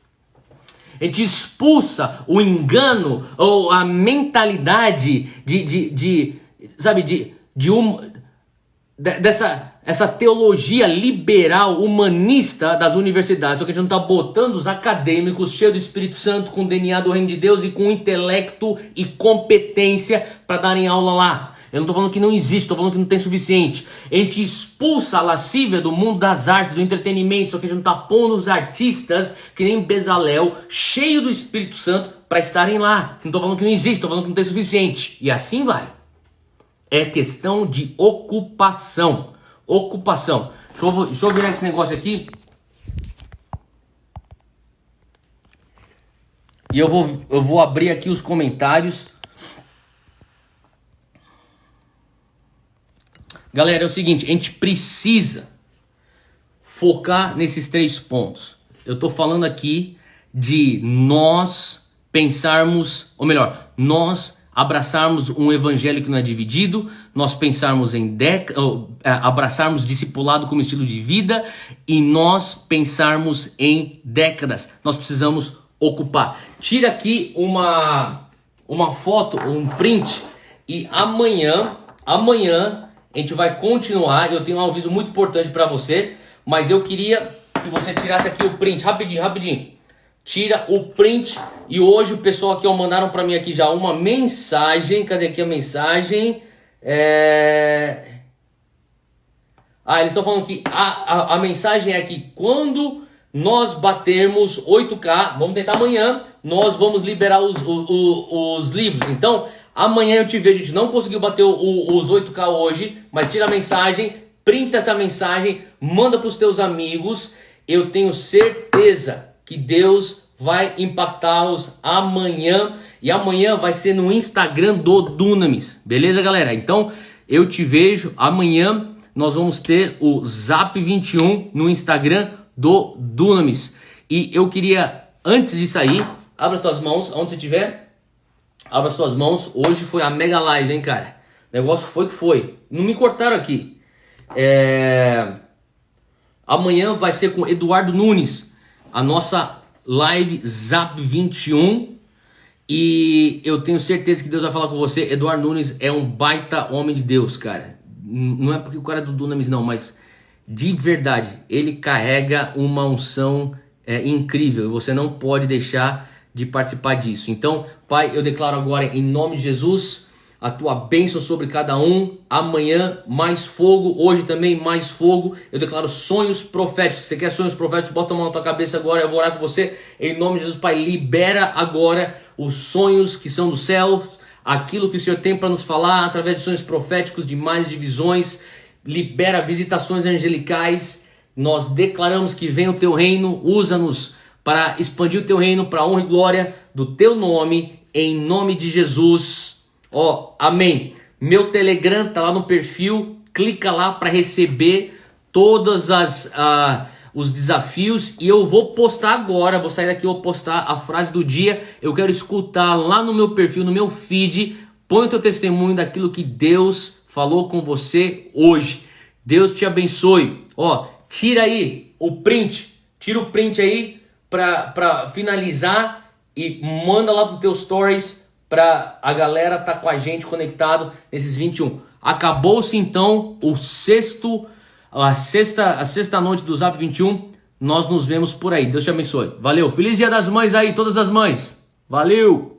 A gente expulsa o engano ou a mentalidade dessa teologia liberal, humanista das universidades. Só que a gente não está botando os acadêmicos cheios do Espírito Santo, com DNA do reino de Deus e com intelecto e competência para darem aula lá. Eu não estou falando que não existe, estou falando que não tem suficiente. A gente expulsa a lascívia do mundo das artes, do entretenimento, só que a gente não está pondo os artistas, que nem Bezalel, cheio do Espírito Santo, para estarem lá. Não estou falando que não existe, estou falando que não tem suficiente. E assim vai. É questão de ocupação. Ocupação. Deixa eu virar esse negócio aqui. E eu vou abrir aqui os comentários. Galera, é o seguinte, a gente precisa focar nesses 3 pontos. Eu estou falando aqui de nós pensarmos, ou melhor, nós abraçarmos um evangelho que não é dividido, nós pensarmos em abraçarmos discipulado como estilo de vida e nós pensarmos em décadas. Nós precisamos ocupar. Tira aqui uma foto, um print, e amanhã a gente vai continuar. Eu tenho um aviso muito importante para você, mas eu queria que você tirasse aqui o print, rapidinho. Tira o print. E hoje o pessoal aqui mandaram para mim aqui já uma mensagem. Cadê aqui a mensagem? Eles estão falando que a mensagem é que quando nós batermos 8K, vamos tentar amanhã, nós vamos liberar os livros. Então, Amanhã eu te vejo. A gente não conseguiu bater os 8K hoje, mas tira a mensagem, printa essa mensagem, manda para os teus amigos. Eu tenho certeza que Deus vai impactá-los amanhã. E amanhã vai ser no Instagram do Dunamis. Beleza, galera? Então eu te vejo amanhã. Nós vamos ter o Zap 21 no Instagram do Dunamis. E eu queria, antes de sair, abra as tuas mãos, onde você estiver. Abra as tuas mãos. Hoje foi a mega live, hein, cara? O negócio foi que foi. Não me cortaram aqui. Amanhã vai ser com Eduardo Nunes, a nossa live Zap 21. E eu tenho certeza que Deus vai falar com você. Eduardo Nunes é um baita homem de Deus, cara. Não é porque o cara é do Dunamis não, mas de verdade, ele carrega uma unção incrível. E você não pode deixar de participar disso. Então, Pai, eu declaro agora em nome de Jesus a tua bênção sobre cada um. Amanhã mais fogo, hoje também mais fogo. Eu declaro sonhos proféticos. Se você quer sonhos proféticos, bota a mão na tua cabeça agora. Eu vou orar com você em nome de Jesus. Pai, libera agora os sonhos que são do céu, aquilo que o Senhor tem para nos falar através de sonhos proféticos, de mais divisões. Libera visitações angelicais. Nós declaramos que vem o teu reino. Usa-nos para expandir o teu reino, para a honra e glória do teu nome, em nome de Jesus. Amém. Meu Telegram tá lá no perfil, clica lá para receber todas os desafios, e eu vou postar agora, vou sair daqui, vou postar a frase do dia. Eu quero escutar lá no meu perfil, no meu feed. Põe o teu testemunho daquilo que Deus falou com você hoje. Deus te abençoe. Tira aí o print, tira o print aí para finalizar e manda lá pro teu stories para a galera tá com a gente conectado nesses 21. Acabou-se então a sexta noite do Zap 21. Nós nos vemos por aí. Deus te abençoe. Valeu. Feliz Dia das Mães aí, todas as mães. Valeu.